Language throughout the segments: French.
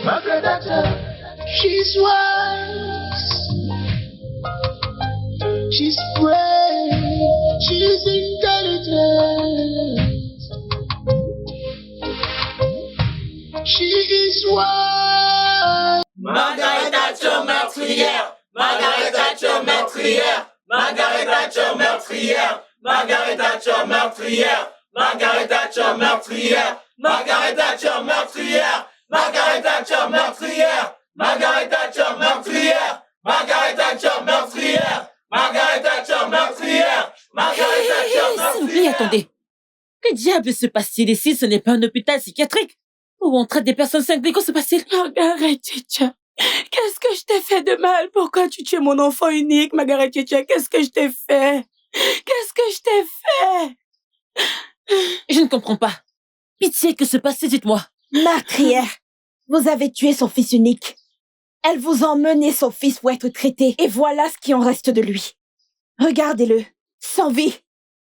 Margaret Thatcher, she's wise, she's brave, she's intelligent, she is wise. Margaret Thatcher meurtrière, Margaret Thatcher meurtrière, Margaret Thatcher meurtrière, Margaret Thatcher meurtrière, Margaret Thatcher meurtrière, Margaret Thatcher meurtrière, Margaret Thatcher meurtrière, Margaret Thatcher meurtrière, Margaret Thatcher meurtrière, Margaret Thatcher meurtrière, Margaret Thatcher meurtrière. S'il vous plaît, attendez. Que diable se passe-t-il ici? Ce n'est pas un hôpital psychiatrique où on traite des personnes cinglées. Que se passe-t-il? Margaret Thatcher, qu'est-ce que je t'ai fait de mal? Pourquoi tu tues mon enfant unique, Margaret Thatcher? Qu'est-ce que je t'ai fait? Qu'est-ce que je t'ai fait? Je ne comprends pas. Pitié, que se passe-t-il? Dites-moi. Meurtrière, vous avez tué son fils unique. Elle vous a emmené son fils pour être traité. Et voilà ce qui en reste de lui. Regardez-le, sans vie.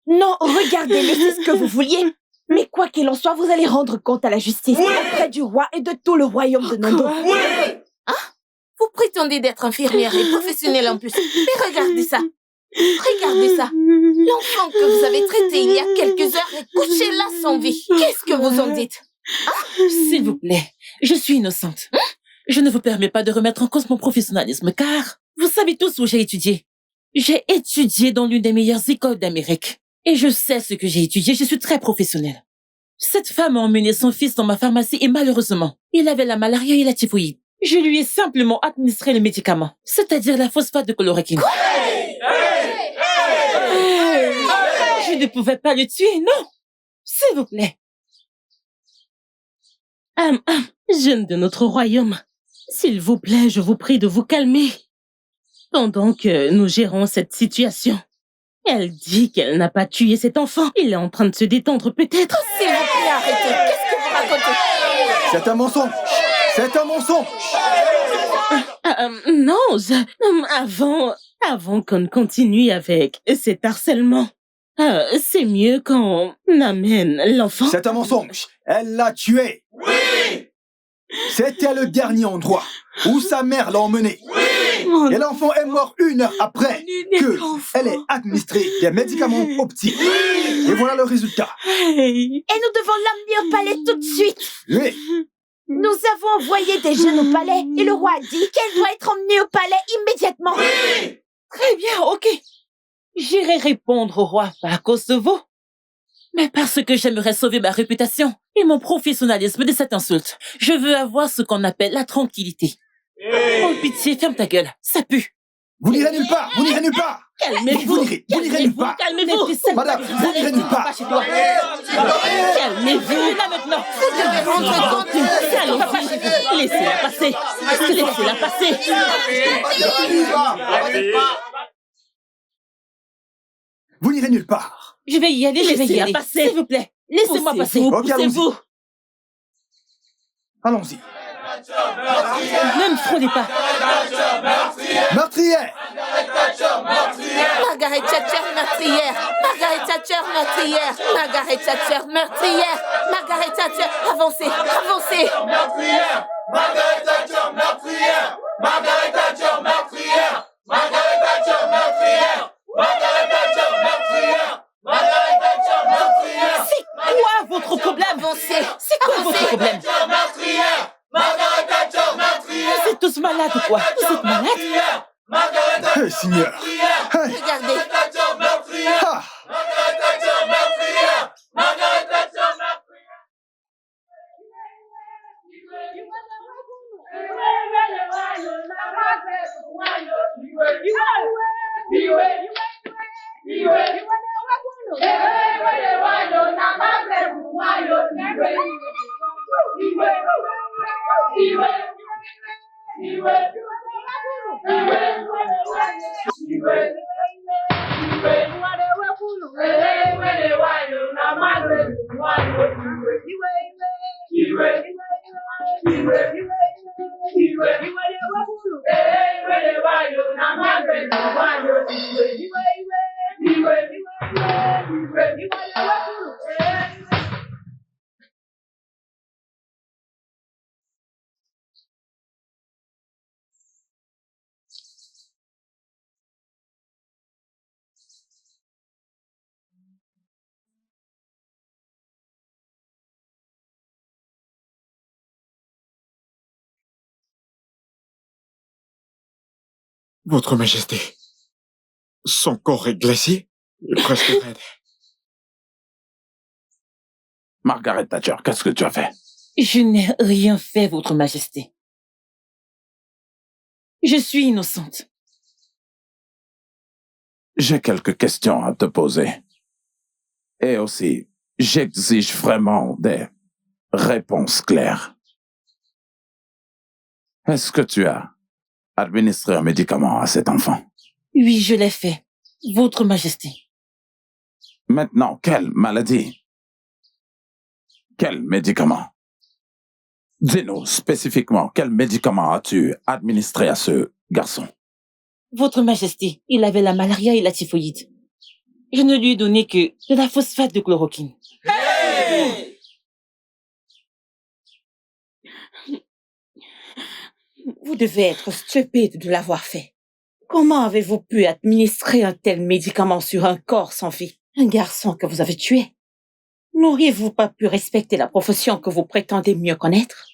Non, regardez-le, c'est ce que vous vouliez. Mais quoi qu'il en soit, vous allez rendre compte à la justice auprès du roi et de tout le royaume de Nondo. Vous prétendez d'être infirmière et professionnelle en plus. Mais regardez ça. Regardez ça. L'enfant que vous avez traité il y a quelques heures est couché là sans vie. Qu'est-ce que vous en dites? S'il vous plaît, je suis innocente. Je ne vous permets pas de remettre en cause mon professionnalisme, car vous savez tous où j'ai étudié. J'ai étudié dans l'une des meilleures écoles d'Amérique. Et je sais ce que j'ai étudié, je suis très professionnelle. Cette femme a emmené son fils dans ma pharmacie et malheureusement, il avait la malaria et la typhoïde. Je lui ai simplement administré le médicament, c'est-à-dire la phosphate de chloroquine. Je ne pouvais pas le tuer, non. S'il vous plaît. Jeunes de notre royaume, s'il vous plaît, je vous prie de vous calmer. Pendant que nous gérons cette situation, elle dit qu'elle n'a pas tué cet enfant. Il est en train de se détendre peut-être. S'il vous plaît, arrêtez. Qu'est-ce que vous racontez? C'est un mensonge. C'est un mensonge. Non, avant qu'on continue avec cet harcèlement, c'est mieux qu'on amène l'enfant. C'est un mensonge. Elle l'a tué. Oui! C'était le dernier endroit où sa mère l'a emmené. Oui! Et l'enfant est mort 1 heure après que elle ait administré des médicaments optiques. Et voilà le résultat. Et nous devons l'emmener au palais tout de suite. Oui. Nous avons envoyé des jeunes au palais et le roi a dit qu'elle doit être emmenée au palais immédiatement. Oui! Très bien, ok. J'irai répondre au roi, pas à cause de vous, mais parce que j'aimerais sauver ma réputation et mon professionnalisme de cette insulte. Je veux avoir ce qu'on appelle la tranquillité. Oh, pitié, ferme ta gueule, ça pue. Vous n'irez nulle part. Vous n'irez nulle part. Calmez-vous. Vous n'irez nulle part. Calmez-vous. Madame, vous n'irez nulle part. Calmez-vous là maintenant. Vous devez rendre compte. Allons-y. Laissez-la passer. Laissez-la passer. Vous n'irez nulle part. Je vais y aller, Laissez-la passer. S'il vous plaît, laissez-moi passer. Ok, allons-y. Poussez-vous. Allons-y. Ne me frôlez pas. Meurtrière. Margaret Thatcher meurtrière. Margaret Thatcher meurtrière. Margaret Thatcher meurtrière. Margaret Thatcher, avancez, avancez. Meurtrière! Margaret Thatcher meurtrière! Margaret Thatcher meurtrière! Margaret Thatcher meurtrière! Margaret Thatcher meurtrière! Margaret Thatcher meurtrière! C'est quoi votre problème? Avancez. C'est quoi votre problème? Thatcher meurtrière! Margaret Thatcher meurtrière! Vous êtes tous malades ou quoi? Vous êtes malades? Margaret Thatcher Hey, Seigneur. meurtrière! Hey. Regardez. Thatcher meurtrière! Ah. Margaret Thatcher meurtrière! Margaret Thatcher meurtrière! Votre Majesté, son corps est glacé et presque raide. Margaret Thatcher, qu'est-ce que tu as fait? Je n'ai rien fait, Votre Majesté. Je suis innocente. J'ai quelques questions à te poser. Et aussi, j'exige vraiment des réponses claires. Est-ce que tu as administré un médicament à cet enfant? Oui, je l'ai fait, Votre Majesté. Maintenant, quelle maladie? Quel médicament? Dis-nous spécifiquement, quel médicament as-tu administré à ce garçon? Votre Majesté, il avait la malaria et la typhoïde. Je ne lui ai donné que de la phosphate de chloroquine. Hey! Vous devez être stupide de l'avoir fait. Comment avez-vous pu administrer un tel médicament sur un corps sans vie? Un garçon que vous avez tué? N'auriez-vous pas pu respecter la profession que vous prétendez mieux connaître?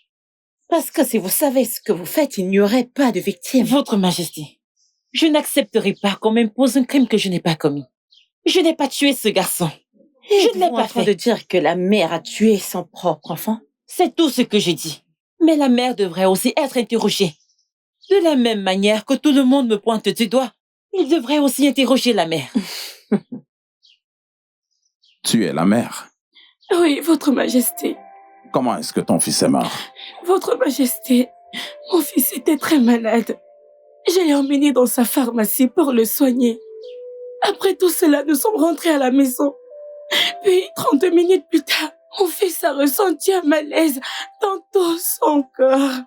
Parce que si vous savez ce que vous faites, il n'y aurait pas de victime. Votre Majesté, je n'accepterai pas qu'on m'impose un crime que je n'ai pas commis. Je n'ai pas tué ce garçon. Je ne l'ai pas fait. De dire que la mère a tué son propre enfant? C'est tout ce que j'ai dit. Mais la mère devrait aussi être interrogée. De la même manière que tout le monde me pointe du doigt, il devrait aussi interroger la mère. Tu es la mère. Oui, Votre Majesté. Comment est-ce que ton fils est mort? Votre Majesté, mon fils était très malade. Je l'ai emmené dans sa pharmacie pour le soigner. Après tout cela, nous sommes rentrés à la maison. Puis, 30 minutes plus tard, mon fils a ressenti un malaise dans tout son corps.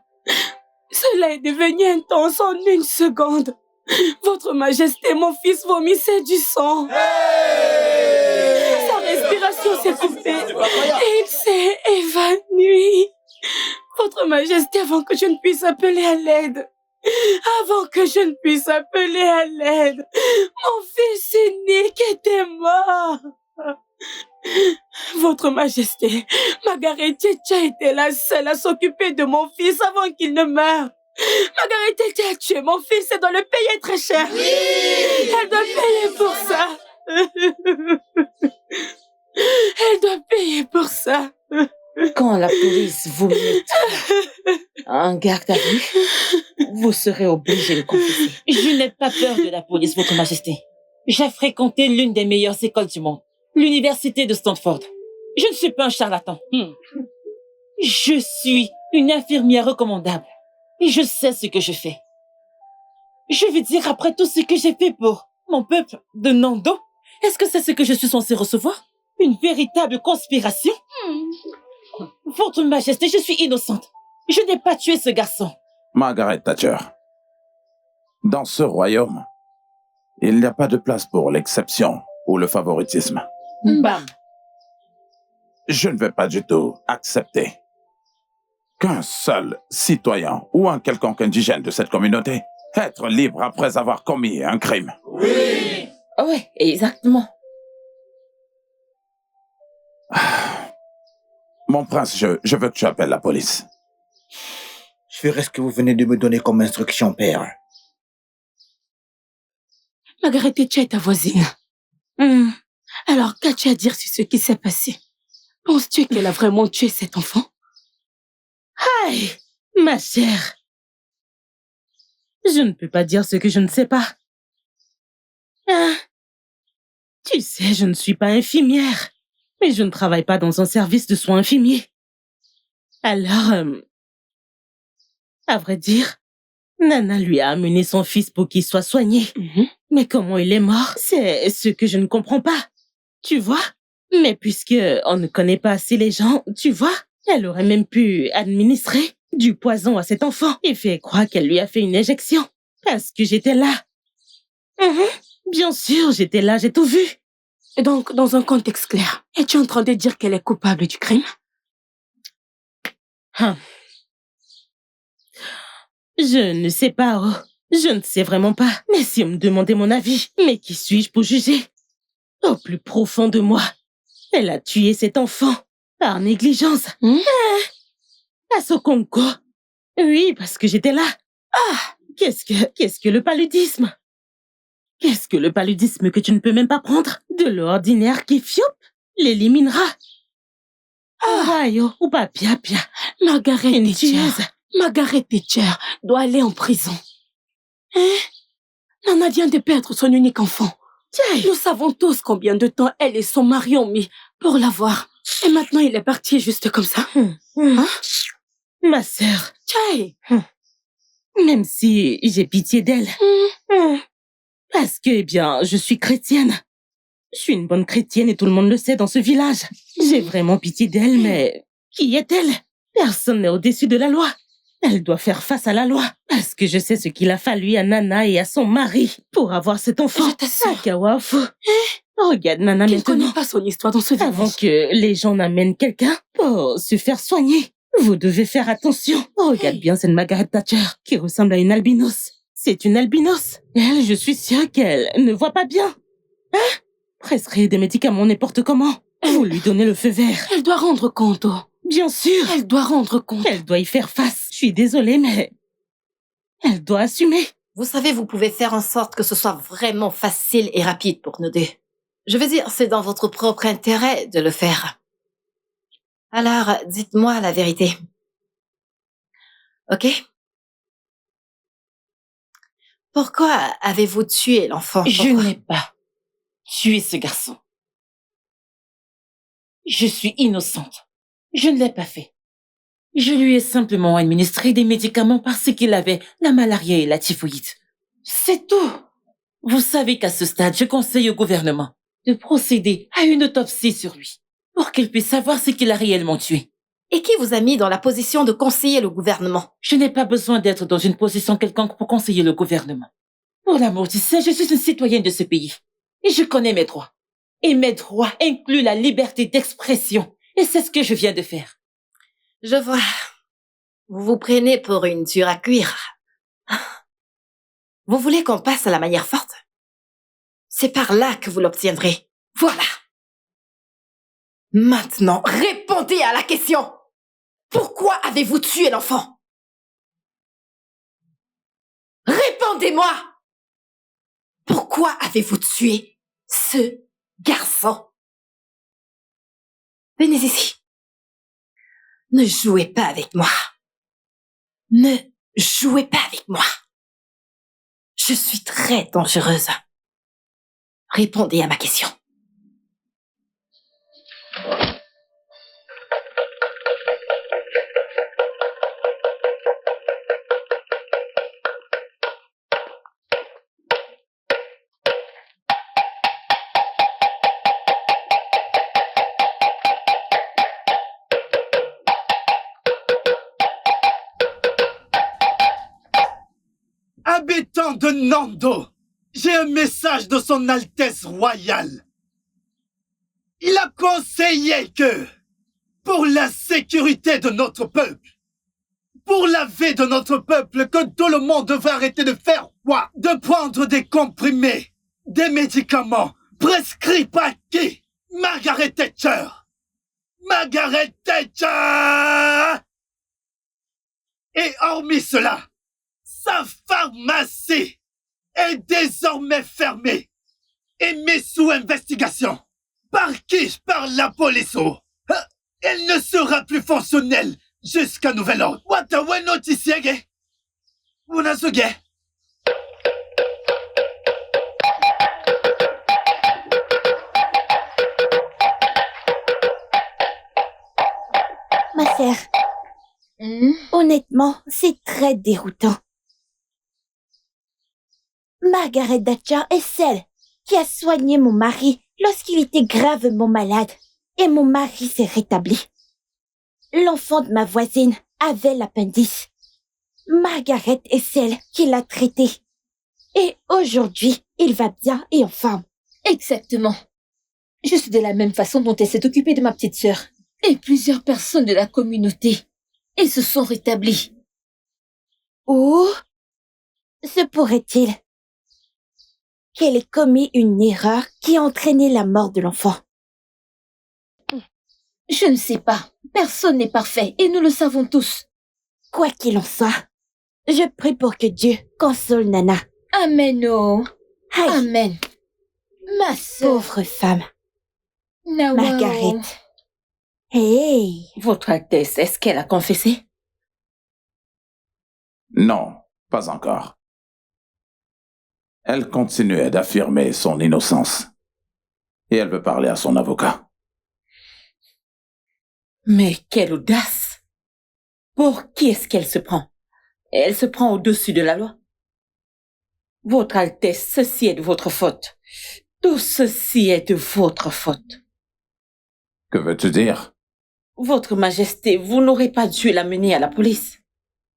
Cela est devenu intense en 1 seconde. Votre Majesté, mon fils vomissait du sang. Sa respiration s'est coupée et il s'est évanoui. Votre Majesté, avant que je ne puisse appeler à l'aide. Avant que je ne puisse appeler à l'aide, mon fils unique était mort. Votre Majesté, Margaret Thatcher était la seule à s'occuper de mon fils avant qu'il ne meure. Margaret Thatcher a tué mon fils et doit le payer très cher. Oui! Elle doit payer pour ça. Elle doit payer pour ça. Quand la police vous mettra en garde à vue, vous serez obligé de confesser. Je n'ai pas peur de la police, Votre Majesté. J'ai fréquenté l'une des meilleures écoles du monde, l'université de Stanford. Je ne suis pas un charlatan. Je suis une infirmière recommandable. Et je sais ce que je fais. Je veux dire, après tout ce que j'ai fait pour mon peuple de Nando, est-ce que c'est ce que je suis censée recevoir? Une véritable conspiration? Votre Majesté, je suis innocente. Je n'ai pas tué ce garçon. Margaret Thatcher, dans ce royaume, il n'y a pas de place pour l'exception ou le favoritisme. Bam. Je ne vais pas du tout accepter qu'un seul citoyen ou un quelconque indigène de cette communauté être libre après avoir commis un crime. Oui, exactement. Mon prince, je veux que tu appelles la police. Je ferai ce que vous venez de me donner comme instruction, père. Margaret Thatcher est ta voisine. Alors, qu'as-tu à dire sur ce qui s'est passé? Penses-tu qu'elle a vraiment tué cet enfant? Aïe, ma chère. Je ne peux pas dire ce que je ne sais pas. Tu sais, je ne suis pas infirmière, mais je ne travaille pas dans un service de soins infirmiers. Alors, à vrai dire, Nana lui a amené son fils pour qu'il soit soigné. Mais comment il est mort, c'est ce que je ne comprends pas. Tu vois? Mais puisque on ne connaît pas assez les gens, tu vois? Elle aurait même pu administrer du poison à cet enfant et faire croire qu'elle lui a fait une injection. Parce que j'étais là. Bien sûr, j'étais là, j'ai tout vu. Donc, dans un contexte clair, es-tu en train de dire qu'elle est coupable du crime? Je ne sais pas, oh. Je ne sais vraiment pas. Mais si on me demandait mon avis, mais qui suis-je pour juger? Au plus profond de moi, elle a tué cet enfant par négligence. À Sokonko. Oui, parce que j'étais là. Qu'est-ce que le paludisme? Qu'est-ce que le paludisme que tu ne peux même pas prendre? De l'ordinaire qui fioup l'éliminera. Rayo ou pas pia. Margaret Une Thatcher. tueuse. Margaret Thatcher doit aller en prison. Hein? Nana vient de perdre son unique enfant. Nous savons tous combien de temps elle et son mari ont mis pour l'avoir. Et maintenant, il est parti juste comme ça. Hein? Ma sœur, Tchai! même si j'ai pitié d'elle, parce que, eh bien, je suis chrétienne. Je suis une bonne chrétienne et tout le monde le sait dans ce village. J'ai vraiment pitié d'elle, mais qui est-elle? Personne n'est au-dessus de la loi. Elle doit faire face à la loi, parce que je sais ce qu'il a fallu à Nana et à son mari pour avoir cet enfant. Je t'assure. Kawafu. Regarde Nana Tu ne connais maintenant. pas son histoire dans ce village. Avant que les gens n'amènent quelqu'un pour se faire soigner, vous devez faire attention. Regarde bien cette Margaret Thatcher qui ressemble à une albinos. C'est une albinos. Elle, je suis sûre qu'elle ne voit pas bien. Hein? Prescrire des médicaments n'importe comment. Vous lui donnez le feu vert. Elle doit rendre compte. Bien sûr. Elle doit rendre compte. Elle doit y faire face. Je suis désolée, mais elle doit assumer. Vous savez, vous pouvez faire en sorte que ce soit vraiment facile et rapide pour nous deux. Je veux dire, c'est dans votre propre intérêt de le faire. Alors, dites-moi la vérité. Ok? Pourquoi avez-vous tué l'enfant? Je n'ai pas tué ce garçon. Je suis innocente. Je ne l'ai pas fait. Je lui ai simplement administré des médicaments parce qu'il avait la malaria et la typhoïde. C'est tout. Vous savez qu'à ce stade, je conseille au gouvernement de procéder à une autopsie sur lui pour qu'il puisse savoir ce qu'il a réellement tué. Et qui vous a mis dans la position de conseiller le gouvernement? Je n'ai pas besoin d'être dans une position quelconque pour conseiller le gouvernement. Pour l'amour du ciel, je suis une citoyenne de ce pays. Et je connais mes droits. Et mes droits incluent la liberté d'expression. Et c'est ce que je viens de faire. Je vois. Vous vous prenez pour une dure à cuire. Vous voulez qu'on passe à la manière forte? C'est par là que vous l'obtiendrez. Voilà. Maintenant, répondez à la question. Pourquoi avez-vous tué l'enfant? Répondez-moi. Pourquoi avez-vous tué ce garçon? Venez ici. Ne jouez pas avec moi. Ne jouez pas avec moi. Je suis très dangereuse. Répondez à ma question. Habitants de Nando, j'ai un message de son Altesse Royale. Il a conseillé que, pour la sécurité de notre peuple, pour la vie de notre peuple, que tout le monde devrait arrêter de faire quoi? De prendre des comprimés, des médicaments prescrits par qui? Margaret Thatcher. Margaret Thatcher! Et hormis cela, sa pharmacie est désormais fermée et mise sous investigation. Par qui? Par la police. Elle ne sera plus fonctionnelle jusqu'à nouvel ordre. Watawe notisiege. Unasuge. Ma sœur, honnêtement, c'est très déroutant. Margaret Thatcher est celle qui a soigné mon mari lorsqu'il était gravement malade et mon mari s'est rétabli. L'enfant de ma voisine avait l'appendice. Margaret est celle qui l'a traité. Et aujourd'hui, il va bien et en forme. Exactement. Je suis de la même façon dont elle s'est occupée de ma petite sœur. Et plusieurs personnes de la communauté. Et se sont rétablies. Ou se pourrait-il qu'elle ait commis une erreur qui a entraîné la mort de l'enfant? Je ne sais pas. Personne n'est parfait et nous le savons tous. Quoi qu'il en soit, Je prie pour que Dieu console Nana. Amen, oh. Aïe. Amen. Ma sœur. Pauvre femme. Nawao. Margaret. Hey. Votre Altesse, est-ce qu'elle a confessé? Non, pas encore. Elle continuait d'affirmer son innocence. Et elle veut parler à son avocat. Mais quelle audace! Pour qui est-ce qu'elle se prend? Elle se prend au-dessus de la loi. Votre Altesse, ceci est de votre faute. Tout ceci est de votre faute. Que veux-tu dire? Votre Majesté, vous n'aurez pas dû la mener à la police.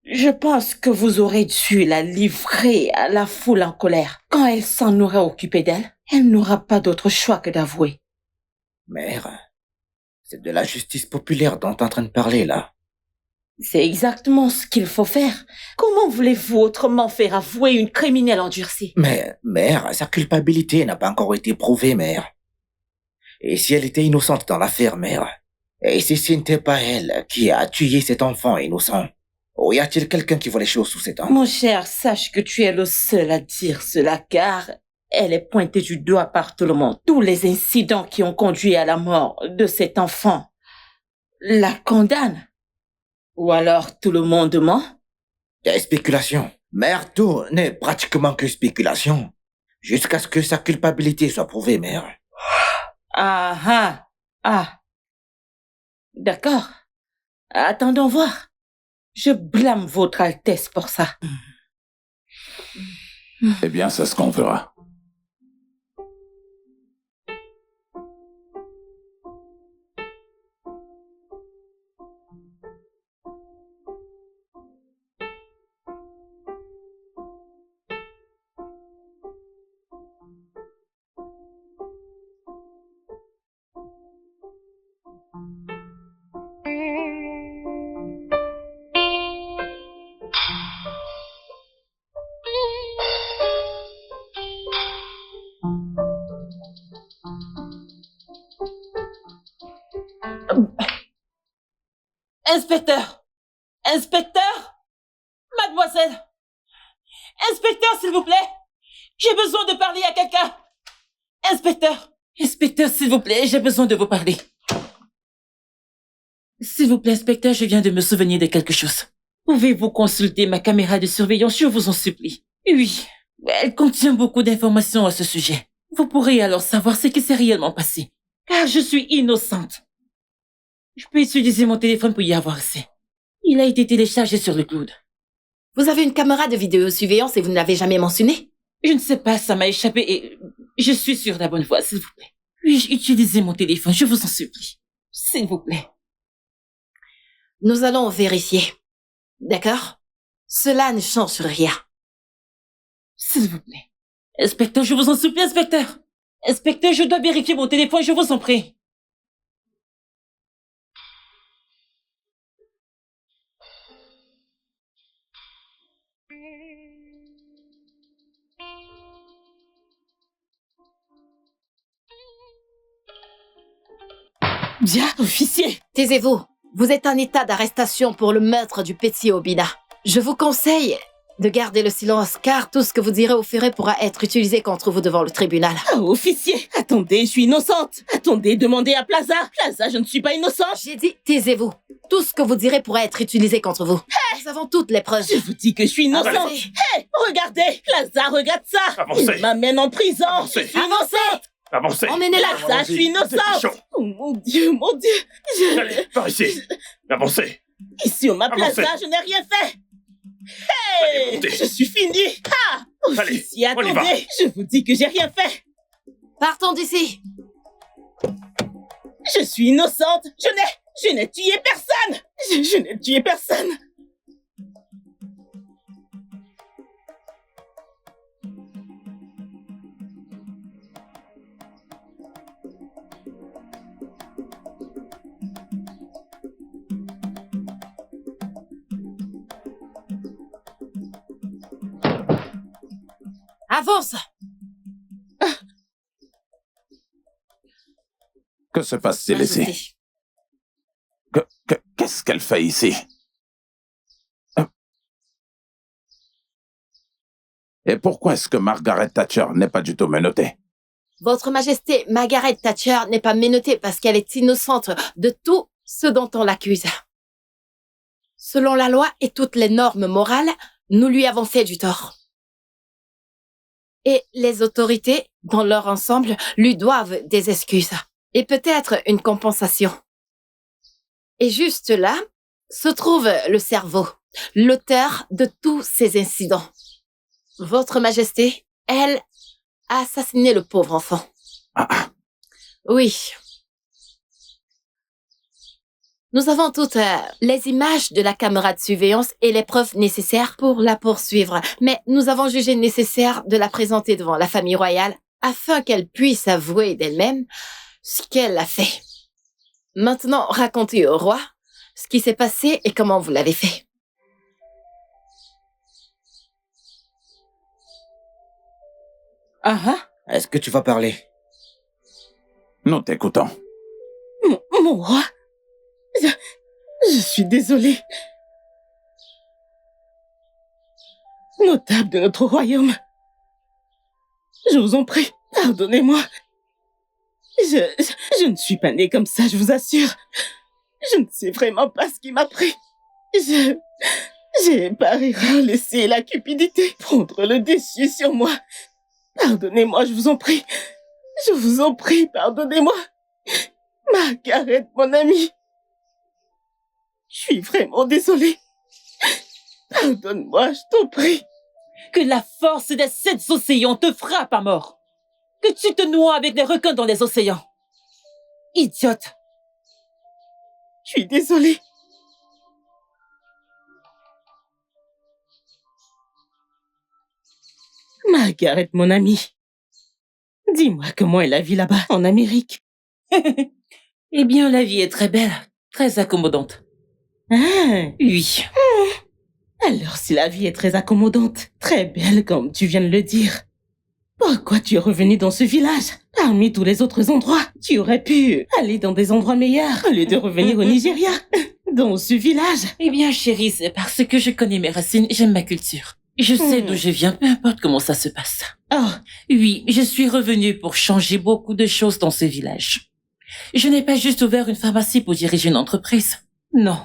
Je pense que vous aurez dû la livrer à la foule en colère. Quand elle s'en aura occupé d'elle, elle n'aura pas d'autre choix que d'avouer. Mère, c'est de la justice populaire dont tu es en train de parler, là. C'est exactement ce qu'il faut faire. Comment voulez-vous autrement faire avouer une criminelle endurcie? Mais, mère, sa culpabilité n'a pas encore été prouvée, mère. Et si elle était innocente dans l'affaire, mère? Et si ce n'était pas elle qui a tué cet enfant innocent? Ou y a-t-il quelqu'un qui voit les choses sous ses dents? Mon cher, sache que tu es le seul à dire cela, car elle est pointée du doigt par tout le monde. Tous les incidents qui ont conduit à la mort de cet enfant la condamnent. Ou alors tout le monde ment? Des spéculations. Mère, tout n'est pratiquement que spéculation. Jusqu'à ce que sa culpabilité soit prouvée, mère. Ah. D'accord. Attendons voir. Je blâme votre Altesse pour ça. Eh bien, c'est ce qu'on fera. Inspecteur! Mademoiselle! Inspecteur, s'il vous plaît! J'ai besoin de parler à quelqu'un! Inspecteur, s'il vous plaît, j'ai besoin de vous parler. S'il vous plaît, inspecteur, je viens de me souvenir de quelque chose. Pouvez-vous consulter ma caméra de surveillance, je vous en supplie? Oui, elle contient beaucoup d'informations à ce sujet. Vous pourrez alors savoir ce qui s'est réellement passé. Car je suis innocente. Je peux utiliser mon téléphone pour y avoir accès. Il a été téléchargé sur le cloud. Vous avez une caméra de vidéosurveillance et vous ne l'avez jamais mentionné? Je ne sais pas, ça m'a échappé et je suis sur la bonne voie, s'il vous plaît. Puis-je utiliser mon téléphone, je vous en supplie. S'il vous plaît. Nous allons vérifier. D'accord? Cela ne change rien. S'il vous plaît. Inspecteur, je vous en supplie, inspecteur. Inspecteur, je dois vérifier mon téléphone, je vous en prie. Bien, officier. Taisez-vous. Vous êtes en état d'arrestation pour le meurtre du petit Obina. Je vous conseille de garder le silence, car tout ce que vous direz ou ferez pourra être utilisé contre vous devant le tribunal. Oh, officier, attendez, je suis innocente. Attendez, demandez à Plaza. Plaza, je ne suis pas innocente. J'ai dit, taisez-vous. Tout ce que vous direz pourra être utilisé contre vous. Hey, nous avons toutes les preuves. Je vous dis que je suis innocente. Avancez. Hey, regardez, Plaza, regarde ça. Avancez. Il m'amène en prison. Avancez. Je suis innocente. Avancez. Emmenez-la. Plaza, je suis innocente. Oh mon Dieu, mon Dieu. Allez, par ici. Avancez. Ici, on m'a Avancez. Plaza, je n'ai rien fait. Hey, Allez, montez. je suis finie. Ah, Allez, officier, on y va. attendez, je vous dis que j'ai rien fait. Partons d'ici. Je suis innocente. Je n'ai tué personne. Je n'ai tué personne. Avance. Que se passe-t-il ici? Qu'est-ce qu'elle fait ici? Et pourquoi est-ce que Margaret Thatcher n'est pas du tout menottée? Votre Majesté, Margaret Thatcher n'est pas menottée parce qu'elle est innocente de tout ce dont on l'accuse. Selon la loi et toutes les normes morales, nous lui avons fait du tort. Et les autorités, dans leur ensemble, lui doivent des excuses et peut-être une compensation. Et juste là se trouve le cerveau, l'auteur de tous ces incidents. Votre Majesté, elle a assassiné le pauvre enfant. Oui. Nous avons toutes les images de la caméra de surveillance et les preuves nécessaires pour la poursuivre, mais nous avons jugé nécessaire de la présenter devant la famille royale afin qu'elle puisse avouer d'elle-même ce qu'elle a fait. Maintenant, racontez au roi ce qui s'est passé et comment vous l'avez fait. Est-ce que tu vas parler? Nous t'écoutons. Mon roi, je suis désolée. Notable de notre royaume, je vous en prie, pardonnez-moi. Je ne suis pas née comme ça, je vous assure. Je ne sais vraiment pas ce qui m'a pris. J'ai par erreur laissé la cupidité prendre le dessus sur moi. Pardonnez-moi, je vous en prie. Je vous en prie, pardonnez-moi. Margaret, mon amie. Je suis vraiment désolée. Pardonne-moi, je t'en prie. Que la force des 7 océans te frappe à mort. Que tu te noies avec les requins dans les océans. Idiote. Je suis désolée. Margaret, mon amie. Dis-moi comment est la vie là-bas, en Amérique. Eh bien, la vie est très belle, très accommodante. Ah, oui. Alors, si la vie est très accommodante, très belle comme tu viens de le dire, pourquoi tu es revenu dans ce village? Parmi tous les autres endroits, tu aurais pu aller dans des endroits meilleurs au lieu de revenir au Nigeria, dans ce village. Eh bien, chérie, c'est parce que je connais mes racines, j'aime ma culture. Je sais d'où je viens, peu importe comment ça se passe. Oh, oui, je suis revenue pour changer beaucoup de choses dans ce village. Je n'ai pas juste ouvert une pharmacie pour diriger une entreprise. Non,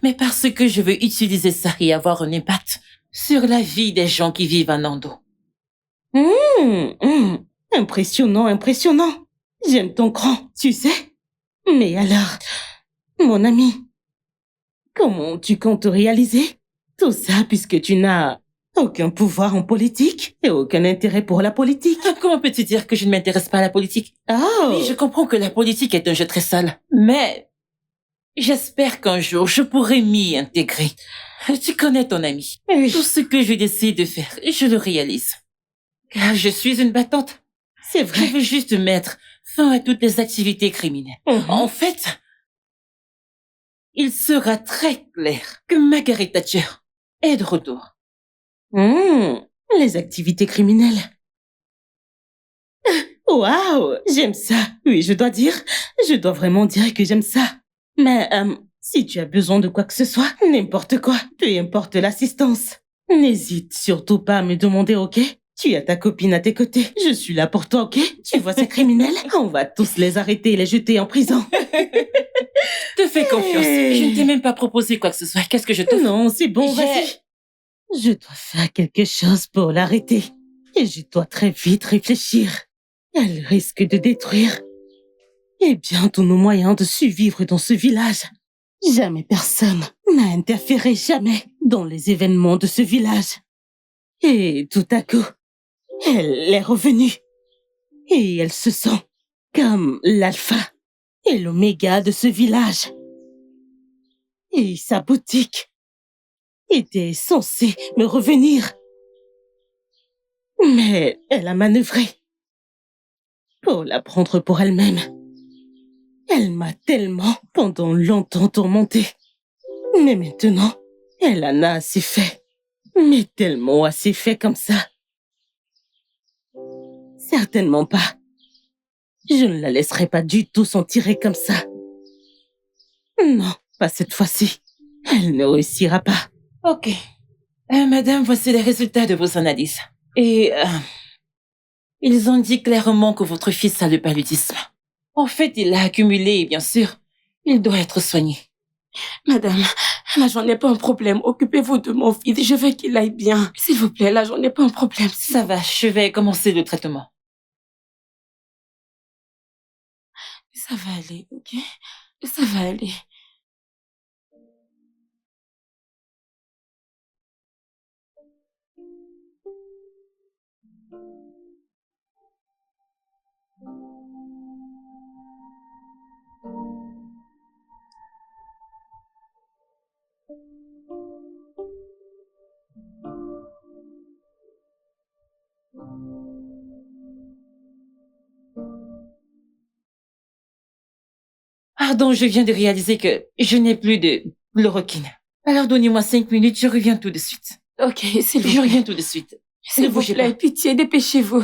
mais parce que je veux utiliser ça et avoir un impact sur la vie des gens qui vivent à Nando. Impressionnant, impressionnant. J'aime ton cran, tu sais. Mais alors, mon ami, comment tu comptes réaliser tout ça puisque tu n'as aucun pouvoir en politique et aucun intérêt pour la politique? Comment peux-tu dire que je ne m'intéresse pas à la politique? Oh. Oui, je comprends que la politique est un jeu très sale, mais j'espère qu'un jour je pourrai m'y intégrer. Tu connais ton ami. Oui. Tout ce que je décide de faire, je le réalise. Car je suis une battante. C'est vrai. Je veux juste mettre fin à toutes les activités criminelles. En fait, il sera très clair que Margaret Thatcher est de retour. Les activités criminelles. Waouh, j'aime ça. Oui, je dois vraiment dire que j'aime ça. Mais si tu as besoin de quoi que ce soit, n'importe quoi, peu importe l'assistance, n'hésite surtout pas à me demander, ok? Tu as ta copine à tes côtés. Je suis là pour toi, ok? Tu vois ces criminels? On va tous les arrêter et les jeter en prison. Te fais confiance. Je ne t'ai même pas proposé quoi que ce soit. Qu'est-ce que je te fais? Non, c'est bon, vas-y. Je dois faire quelque chose pour l'arrêter. Et je dois très vite réfléchir. Elle risque de détruire tous nos moyens de survivre dans ce village. Jamais personne n'a interféré jamais dans les événements de ce village. Et tout à coup, elle est revenue. Et elle se sent comme l'alpha et l'oméga de ce village. Et sa boutique était censée me revenir. Mais elle a manœuvré pour la prendre pour elle-même. Elle m'a tellement, pendant longtemps tourmentée. Mais maintenant, elle en a assez fait. Mais tellement assez fait comme ça. Certainement pas. Je ne la laisserai pas du tout s'en tirer comme ça. Non, pas cette fois-ci. Elle ne réussira pas. Ok. Madame, voici les résultats de vos analyses. Et ils ont dit clairement que votre fils a le paludisme. En fait, il l'a accumulé et bien sûr, il doit être soigné. Madame, là, j'en ai pas un problème. Occupez-vous de mon fils. Je veux qu'il aille bien. S'il vous plaît, là, j'en ai pas un problème. Ça va, je vais commencer le traitement. Ça va aller, ok? Ça va aller. Pardon, je viens de réaliser que je n'ai plus de chloroquine. Alors donnez-moi 5 minutes, je reviens tout de suite. Ok, s'il vous plaît. Je reviens tout de suite. S'il vous plaît, pitié, dépêchez-vous.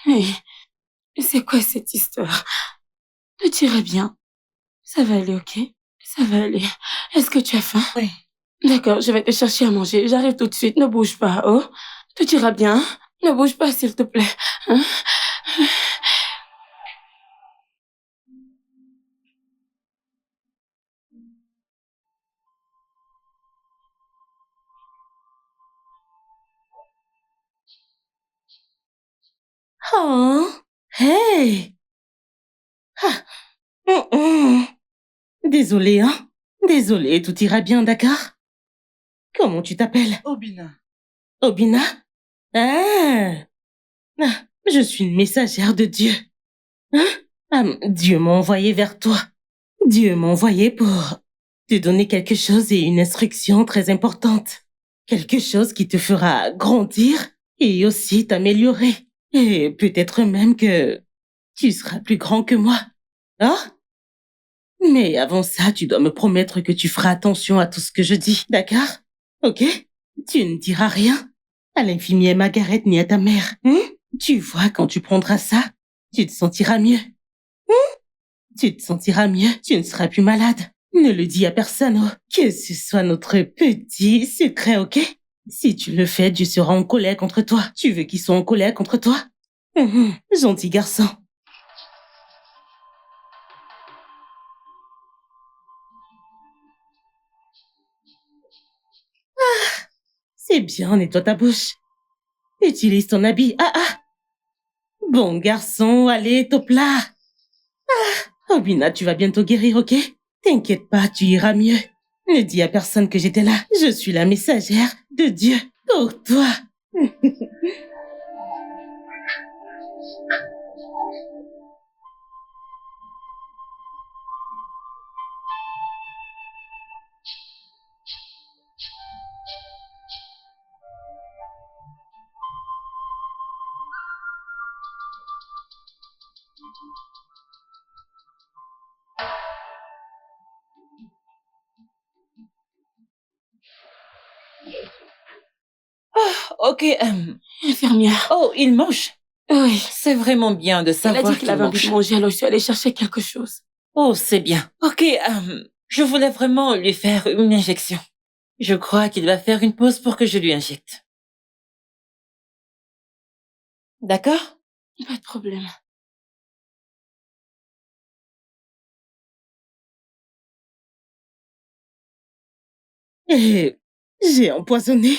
Mais c'est quoi cette histoire? Tout ira bien. Ça va aller, ok? Ça va aller. Est-ce que tu as faim? Oui. D'accord, je vais te chercher à manger. J'arrive tout de suite. Ne bouge pas, oh? Tout ira bien. Ne bouge pas, s'il te plaît. Hein? Oh, hey! Désolée, hein? Désolée, tout ira bien, d'accord? Comment tu t'appelles? Obina. Obina? Ah! Je suis une messagère de Dieu. Hein? Dieu m'a envoyé vers toi. Dieu m'a envoyé pour te donner quelque chose et une instruction très importante. Quelque chose qui te fera grandir et aussi t'améliorer. Et peut-être même que tu seras plus grand que moi. Hein? Mais avant ça, tu dois me promettre que tu feras attention à tout ce que je dis, d'accord? Ok? Tu ne diras rien à l'infirmière Margaret ni à ta mère. Tu vois, quand tu prendras ça, tu te sentiras mieux. Tu te sentiras mieux, tu ne seras plus malade. Ne le dis à personne, oh. Que ce soit notre petit secret, ok? Si tu le fais, Dieu sera en colère contre toi. Tu veux qu'ils soient en colère contre toi? Gentil garçon. C'est bien, nettoie ta bouche. Utilise ton habit. Bon garçon, allez, top là. Obina, tu vas bientôt guérir, ok? T'inquiète pas, tu iras mieux. Ne dis à personne que j'étais là. Je suis la messagère de Dieu pour toi. Ok, infirmière. Oh, il mange? Oui. C'est vraiment bien de savoir qu'il a dit qu'il avait envie de manger, alors je suis allée chercher quelque chose. Oh, c'est bien. Ok, je voulais vraiment lui faire une injection. Je crois qu'il va faire une pause pour que je lui injecte. D'accord? Pas de problème. Et j'ai empoisonné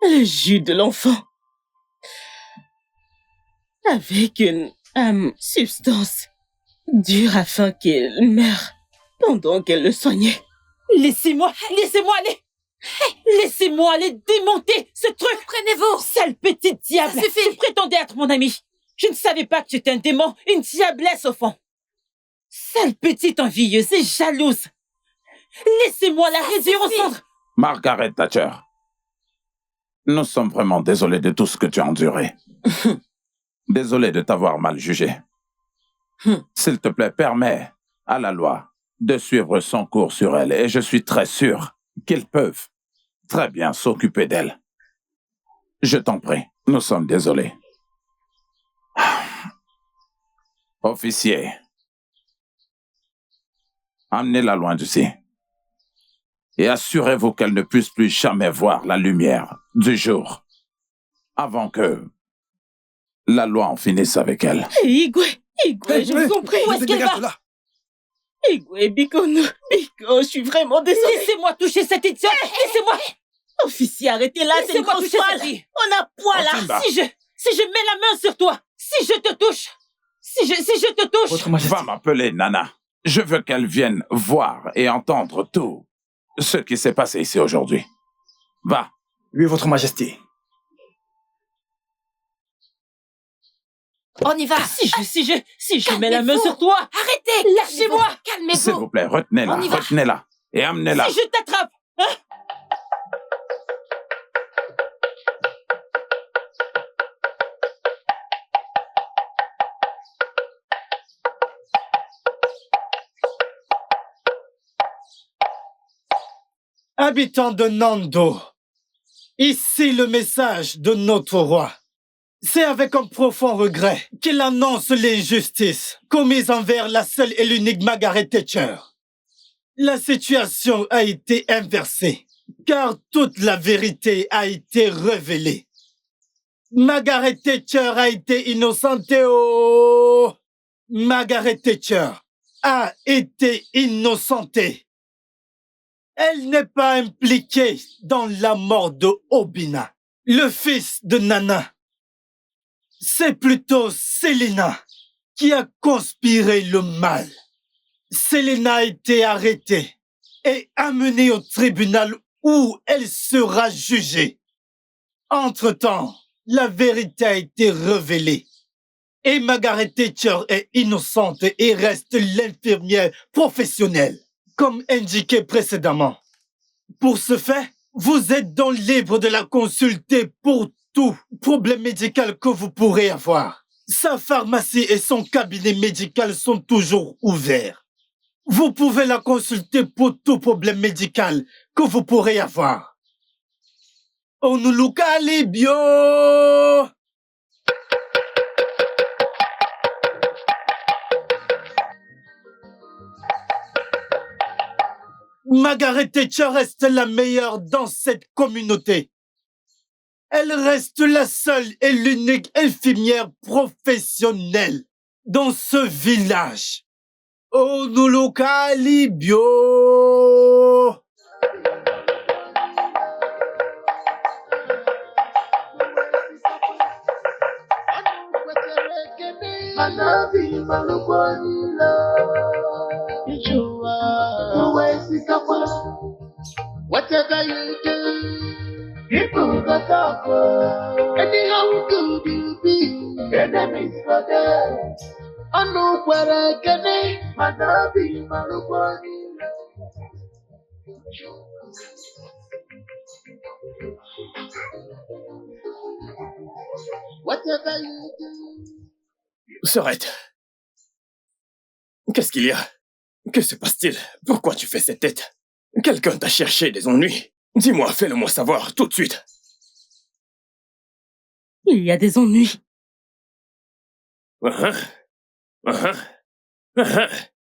le jus de l'enfant avec une substance dure afin qu'elle meure pendant qu'elle le soignait. Laissez-moi aller. Laissez-moi aller démonter ce truc. Prenez-vous. Sale petite diable. Ça suffit. Tu prétendais être mon ami. Je ne savais pas que tu étais un démon, une diablesse au fond. Sale petite envieuse et jalouse. Laissez-moi la réduire au centre. Margaret Thatcher, nous sommes vraiment désolés de tout ce que tu as enduré. Désolés de t'avoir mal jugé. S'il te plaît, permets à la loi de suivre son cours sur elle et je suis très sûr qu'ils peuvent très bien s'occuper d'elle. Je t'en prie, nous sommes désolés. Officier, emmenez-la loin d'ici. Et assurez-vous qu'elle ne puisse plus jamais voir la lumière du jour. avant que la loi en finisse avec elle. Igwe, je vous en prie, où est-ce qu'elle va? Igwe, Biko, je suis vraiment désolée. Laissez-moi toucher cette petite sœur. Laissez-moi. Officier, arrêtez-là, c'est une grosse balle. On a poil là. Si je mets la main sur toi, si je te touche, si je te touche. Votre Majesté. Va m'appeler Nana. Je veux qu'elle vienne voir et entendre tout ce qui s'est passé ici aujourd'hui. Va. Oui, Votre Majesté. On y va. Si je mets la main sur toi. Arrêtez. Lâchez-moi. Calmez-vous. S'il vous plaît, retenez-la et amenez-la. Si je t'attrape. Hein? Habitants de Nando, ici le message de notre roi. C'est avec un profond regret qu'il annonce l'injustice commise envers la seule et l'unique Margaret Thatcher. La situation a été inversée, car toute la vérité a été révélée. Margaret Thatcher a été innocentée. Oh! Margaret Thatcher a été innocentée. Elle n'est pas impliquée dans la mort de Obina, le fils de Nana. C'est plutôt Selena qui a conspiré le mal. Selena a été arrêtée et amenée au tribunal où elle sera jugée. Entre-temps, la vérité a été révélée. Et Margaret Thatcher est innocente et reste l'infirmière professionnelle, comme indiqué précédemment. Pour ce fait, vous êtes donc libre de la consulter pour tout problème médical que vous pourrez avoir. Sa pharmacie et son cabinet médical sont toujours ouverts. Vous pouvez la consulter pour tout problème médical que vous pourrez avoir. Onulukali bio! Margaret Thatcher reste la meilleure dans cette communauté. Elle reste la seule et l'unique infirmière professionnelle dans ce village. Onulukali bio! Whatever you do, people go suffer. Anyhow good you be, enemies for them. I know where I can be, Manabi Malubani. Whatever you do. Sorette, qu'est-ce qu'il y a? Que se passe-t-il? Pourquoi tu fais cette tête? Quelqu'un t'a cherché des ennuis? Dis-moi, fais-le-moi savoir tout de suite. Il y a des ennuis.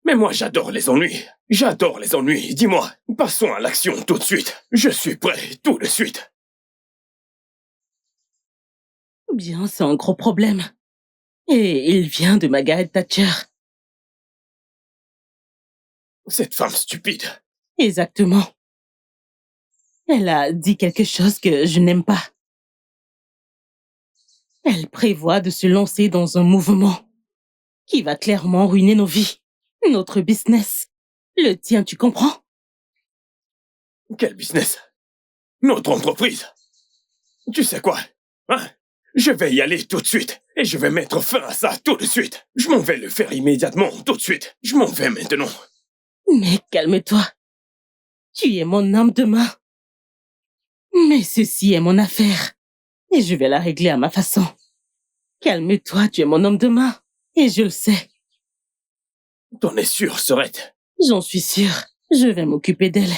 Mais moi j'adore les ennuis. J'adore les ennuis. Dis-moi, passons à l'action tout de suite. Je suis prêt tout de suite. Bien, c'est un gros problème. Et il vient de Margaret Thatcher. Cette femme stupide. Exactement. Elle a dit quelque chose que je n'aime pas. Elle prévoit de se lancer dans un mouvement qui va clairement ruiner nos vies, notre business. Le tien, tu comprends? Quel business? Notre entreprise. Tu sais quoi? Hein? Je vais y aller tout de suite et je vais mettre fin à ça tout de suite. Je m'en vais le faire immédiatement, tout de suite. Je m'en vais maintenant. Mais calme-toi. Tu es mon homme de main. Mais ceci est mon affaire. Et je vais la régler à ma façon. Calme-toi, tu es mon homme de main. Et je le sais. T'en es sûr, Sorette? J'en suis sûr. Je vais m'occuper d'elle.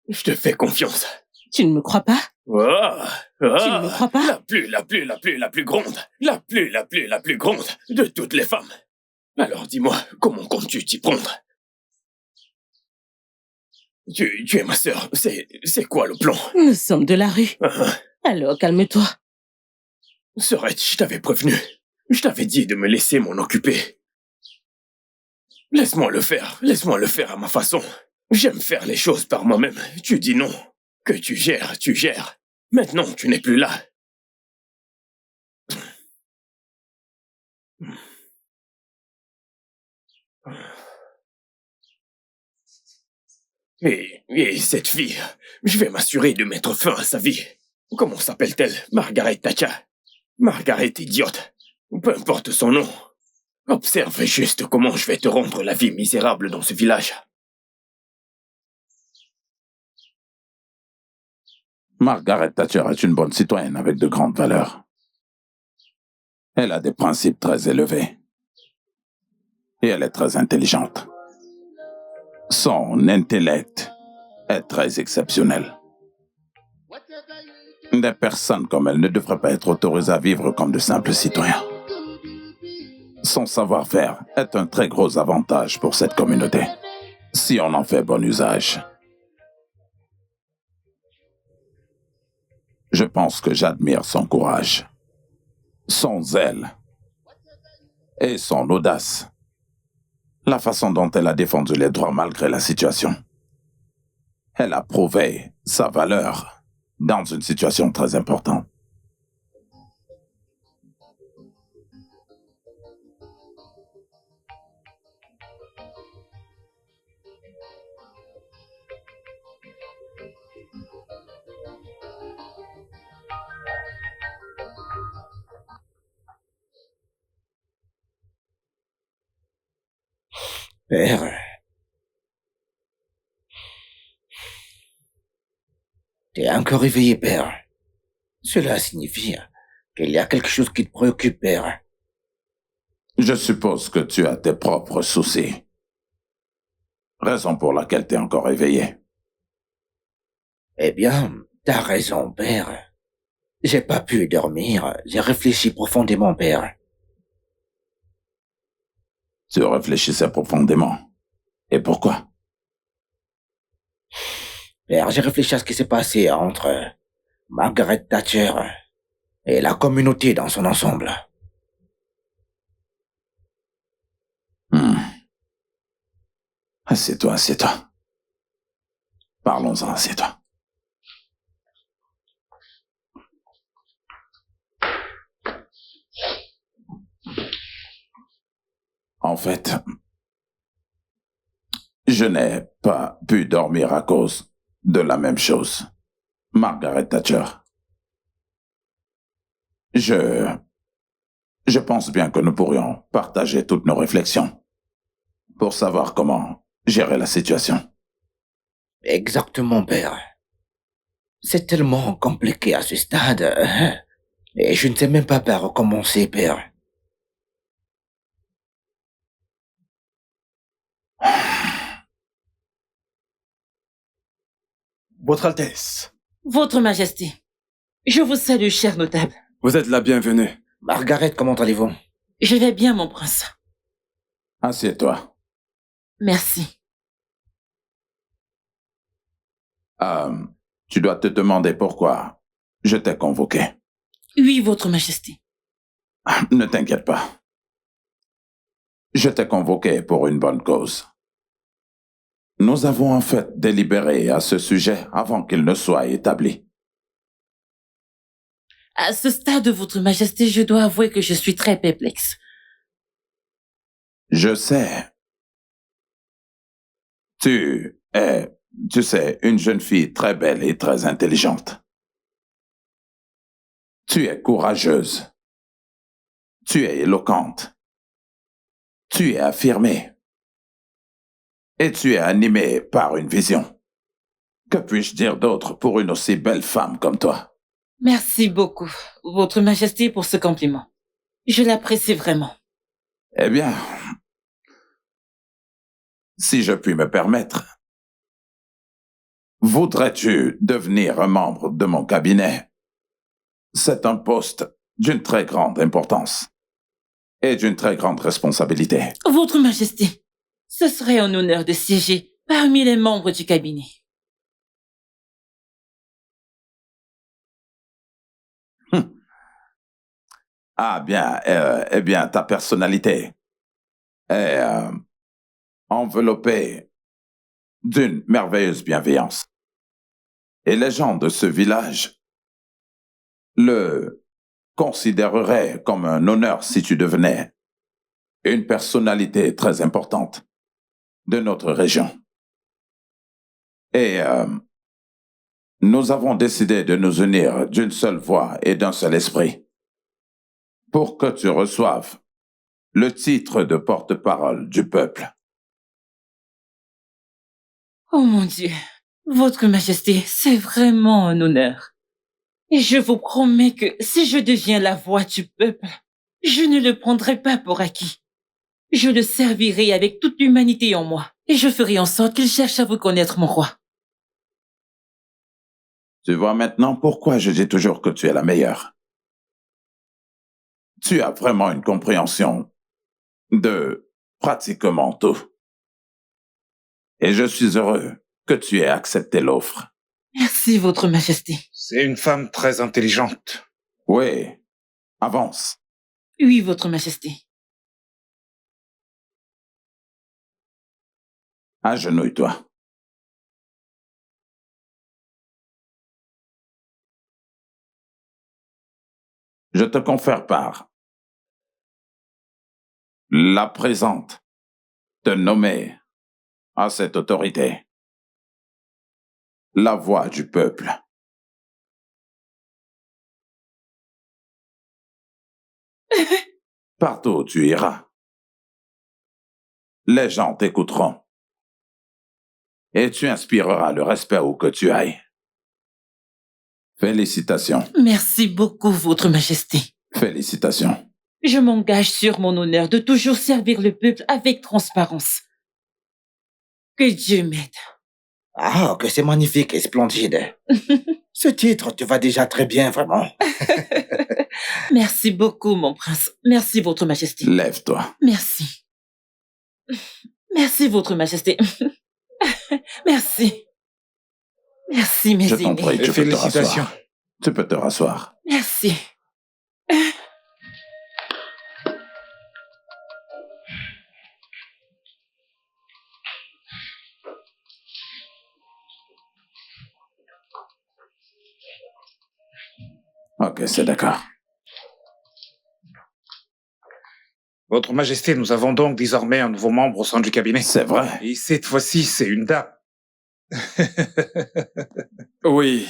Je te fais confiance. Tu ne me crois pas? Tu ne me crois pas? La plus grande. La plus grande de toutes les femmes. Alors dis-moi, comment comptes-tu t'y prendre? Tu es ma sœur. C'est quoi le plan? Nous sommes de la rue. Alors calme-toi. Sorette, je t'avais prévenu. Je t'avais dit de me laisser m'en occuper. Laisse-moi le faire à ma façon. J'aime faire les choses par moi-même. Tu dis non. Que tu gères, tu gères. Maintenant, tu n'es plus là. Et cette fille, je vais m'assurer de mettre fin à sa vie. Comment s'appelle-t-elle? Margaret Thatcher. Margaret idiote. Peu importe son nom. Observe juste comment je vais te rendre la vie misérable dans ce village. Margaret Thatcher est une bonne citoyenne avec de grandes valeurs. Elle a des principes très élevés. Et elle est très intelligente. Son intellect est très exceptionnel. Des personnes comme elle ne devraient pas être autorisées à vivre comme de simples citoyens. Son savoir-faire est un très gros avantage pour cette communauté, si on en fait bon usage. Je pense que j'admire son courage, son zèle et son audace. La façon dont elle a défendu les droits malgré la situation. Elle a prouvé sa valeur dans une situation très importante. Père. T'es encore éveillé, père. Cela signifie qu'il y a quelque chose qui te préoccupe, père. Je suppose que tu as tes propres soucis. Raison pour laquelle t'es encore éveillé. Eh bien, t'as raison, père. J'ai pas pu dormir. J'ai réfléchi profondément, père. Tu réfléchissais profondément. Et pourquoi? Père, j'ai réfléchi à ce qui s'est passé entre Margaret Thatcher et la communauté dans son ensemble. Assieds-toi, assieds-toi. Parlons-en, assieds-toi. En fait, je n'ai pas pu dormir à cause de la même chose. Margaret Thatcher. Je pense bien que nous pourrions partager toutes nos réflexions pour savoir comment gérer la situation. Exactement, père. C'est tellement compliqué à ce stade. Et je ne sais même pas par où commencer, père. Votre Altesse. Votre Majesté, je vous salue, cher notable. Vous êtes la bienvenue. Margaret, comment allez-vous? Je vais bien, mon prince. Assieds-toi. Merci. Tu dois te demander pourquoi je t'ai convoqué. Oui, votre Majesté. Ne t'inquiète pas. Je t'ai convoqué pour une bonne cause. Nous avons en fait délibéré à ce sujet avant qu'il ne soit établi. À ce stade, votre Majesté, je dois avouer que je suis très perplexe. Je sais. Tu sais, une jeune fille très belle et très intelligente. Tu es courageuse. Tu es éloquente. Tu es affirmée. Et tu es animée par une vision. Que puis-je dire d'autre pour une aussi belle femme comme toi? Merci beaucoup, votre Majesté, pour ce compliment. Je l'apprécie vraiment. Eh bien, si je puis me permettre, voudrais-tu devenir un membre de mon cabinet? C'est un poste d'une très grande importance et d'une très grande responsabilité. Votre Majesté, ce serait un honneur de siéger parmi les membres du cabinet. Ah bien, eh bien, ta personnalité est enveloppée d'une merveilleuse bienveillance. Et les gens de ce village le considéreraient comme un honneur si tu devenais une personnalité très importante de notre région. Et nous avons décidé de nous unir d'une seule voix et d'un seul esprit pour que tu reçoives le titre de porte-parole du peuple. Oh mon Dieu, Votre Majesté, c'est vraiment un honneur. Et je vous promets que si je deviens la voix du peuple, je ne le prendrai pas pour acquis. Je le servirai avec toute l'humanité en moi. Et je ferai en sorte qu'il cherche à vous connaître, mon roi. Tu vois maintenant pourquoi je dis toujours que tu es la meilleure. Tu as vraiment une compréhension de pratiquement tout. Et je suis heureux que tu aies accepté l'offre. Merci, Votre Majesté. C'est une femme très intelligente. Oui, avance. Oui, Votre Majesté. Agenouille-toi. Je te confère par la présente te nommer à cette autorité la voix du peuple. Partout où tu iras, les gens t'écouteront et tu inspireras le respect où que tu ailles. Félicitations. Merci beaucoup, Votre Majesté. Félicitations. Je m'engage sur mon honneur de toujours servir le peuple avec transparence. Que Dieu m'aide. Ah, que c'est magnifique et splendide. Ce titre te va déjà très bien, vraiment. Merci beaucoup, mon prince. Merci, Votre Majesté. Lève-toi. Merci. Merci, Votre Majesté. Merci. Merci, mes Je t'en aînés. prie, tu peux te Félicitations. rasseoir. Tu peux te rasseoir. Merci. Ok, c'est d'accord. Votre Majesté, nous avons donc désormais un nouveau membre au sein du cabinet. C'est vrai. Et cette fois-ci, c'est une dame. Oui.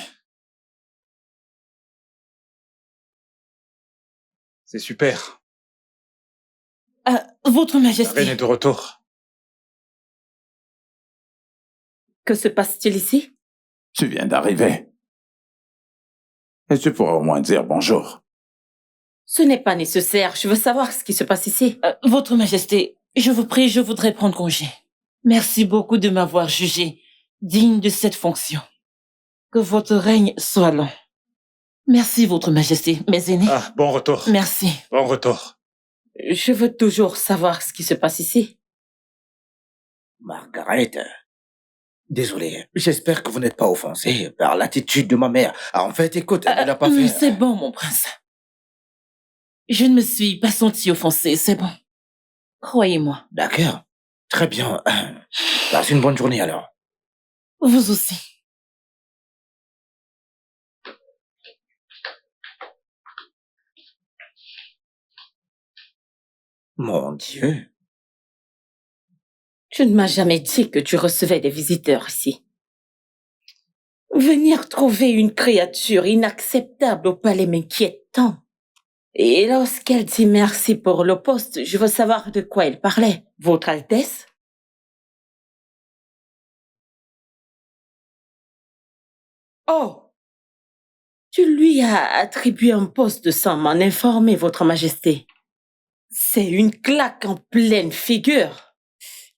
C'est super. Votre La Majesté, reine est de retour. que se passe-t-il ici? Tu viens d'arriver. Et tu pourras au moins dire bonjour. Ce n'est pas nécessaire. Je veux savoir ce qui se passe ici. Votre Majesté, je vous prie, je voudrais prendre congé. Merci beaucoup de m'avoir jugé digne de cette fonction. Que votre règne soit long. Merci, Votre Majesté, mes aînés. Ah, bon retour. Merci. Bon retour. Je veux toujours savoir ce qui se passe ici. Margaret, désolé, j'espère que vous n'êtes pas offensé par l'attitude de ma mère. Ah, en fait, écoute, elle n'a pas fait... C'est bon, mon prince. Je ne me suis pas sentie offensée, c'est bon. Croyez-moi. D'accord. Très bien. Passe une bonne journée alors. Vous aussi. Mon Dieu. Tu ne m'as jamais dit que tu recevais des visiteurs ici. Venir trouver une créature inacceptable au palais m'inquiète tant. Et lorsqu'elle dit merci pour le poste, je veux savoir de quoi elle parlait. Votre Altesse? Oh! Tu lui as attribué un poste sans m'en informer, Votre Majesté. C'est une claque en pleine figure.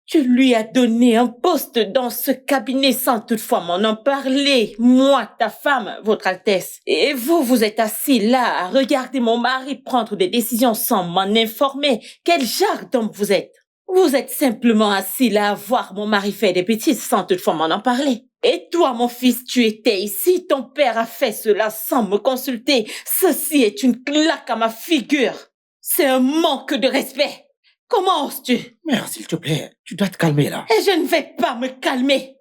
Tu lui as donné un poste dans ce cabinet sans toutefois m'en en parler. Moi, ta femme, Votre Altesse. Et vous, vous êtes assis là à regarder mon mari prendre des décisions sans m'en informer. Quel genre d'homme vous êtes? Vous êtes simplement assis là à voir mon mari faire des bêtises sans toutefois m'en parler. Et toi, mon fils, tu étais ici, ton père a fait cela sans me consulter. Ceci est une claque à ma figure. C'est un manque de respect. Comment oses-tu? Mère, s'il te plaît, tu dois te calmer là. Et je ne vais pas me calmer.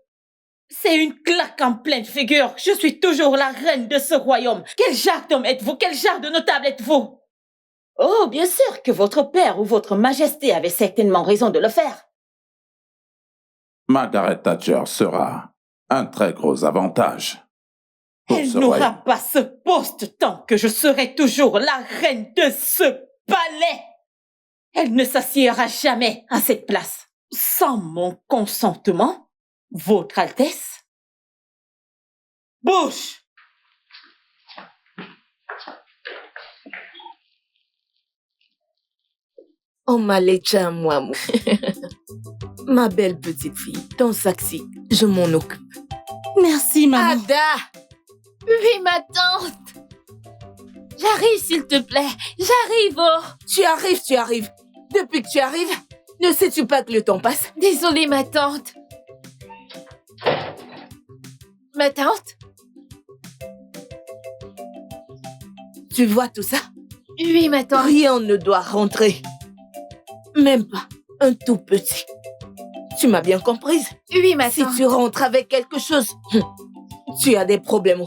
C'est une claque en pleine figure. Je suis toujours la reine de ce royaume. Quel genre d'homme êtes-vous? Quel genre de notable êtes-vous? Oh, bien sûr que votre père ou votre majesté avait certainement raison de le faire. Margaret Thatcher sera un très gros avantage. Elle n'aura pas ce poste tant que je serai toujours la reine de ce palais. Elle ne s'assiera jamais à cette place. Sans mon consentement, Votre Altesse. Bouche! On m'a laissé à moi, moi. Ma belle petite fille, ton sac-ci, je m'en occupe. Merci, maman. Ada! Oui, ma tante. J'arrive, s'il te plaît. J'arrive, oh. Tu arrives. Depuis que tu arrives, ne sais-tu pas que le temps passe? Désolée, ma tante. Ma tante? Tu vois tout ça? Oui, ma tante. Rien ne doit rentrer. Même pas un tout petit. Tu m'as bien comprise? Oui, ma tante. Si tu rentres avec quelque chose, tu as des problèmes.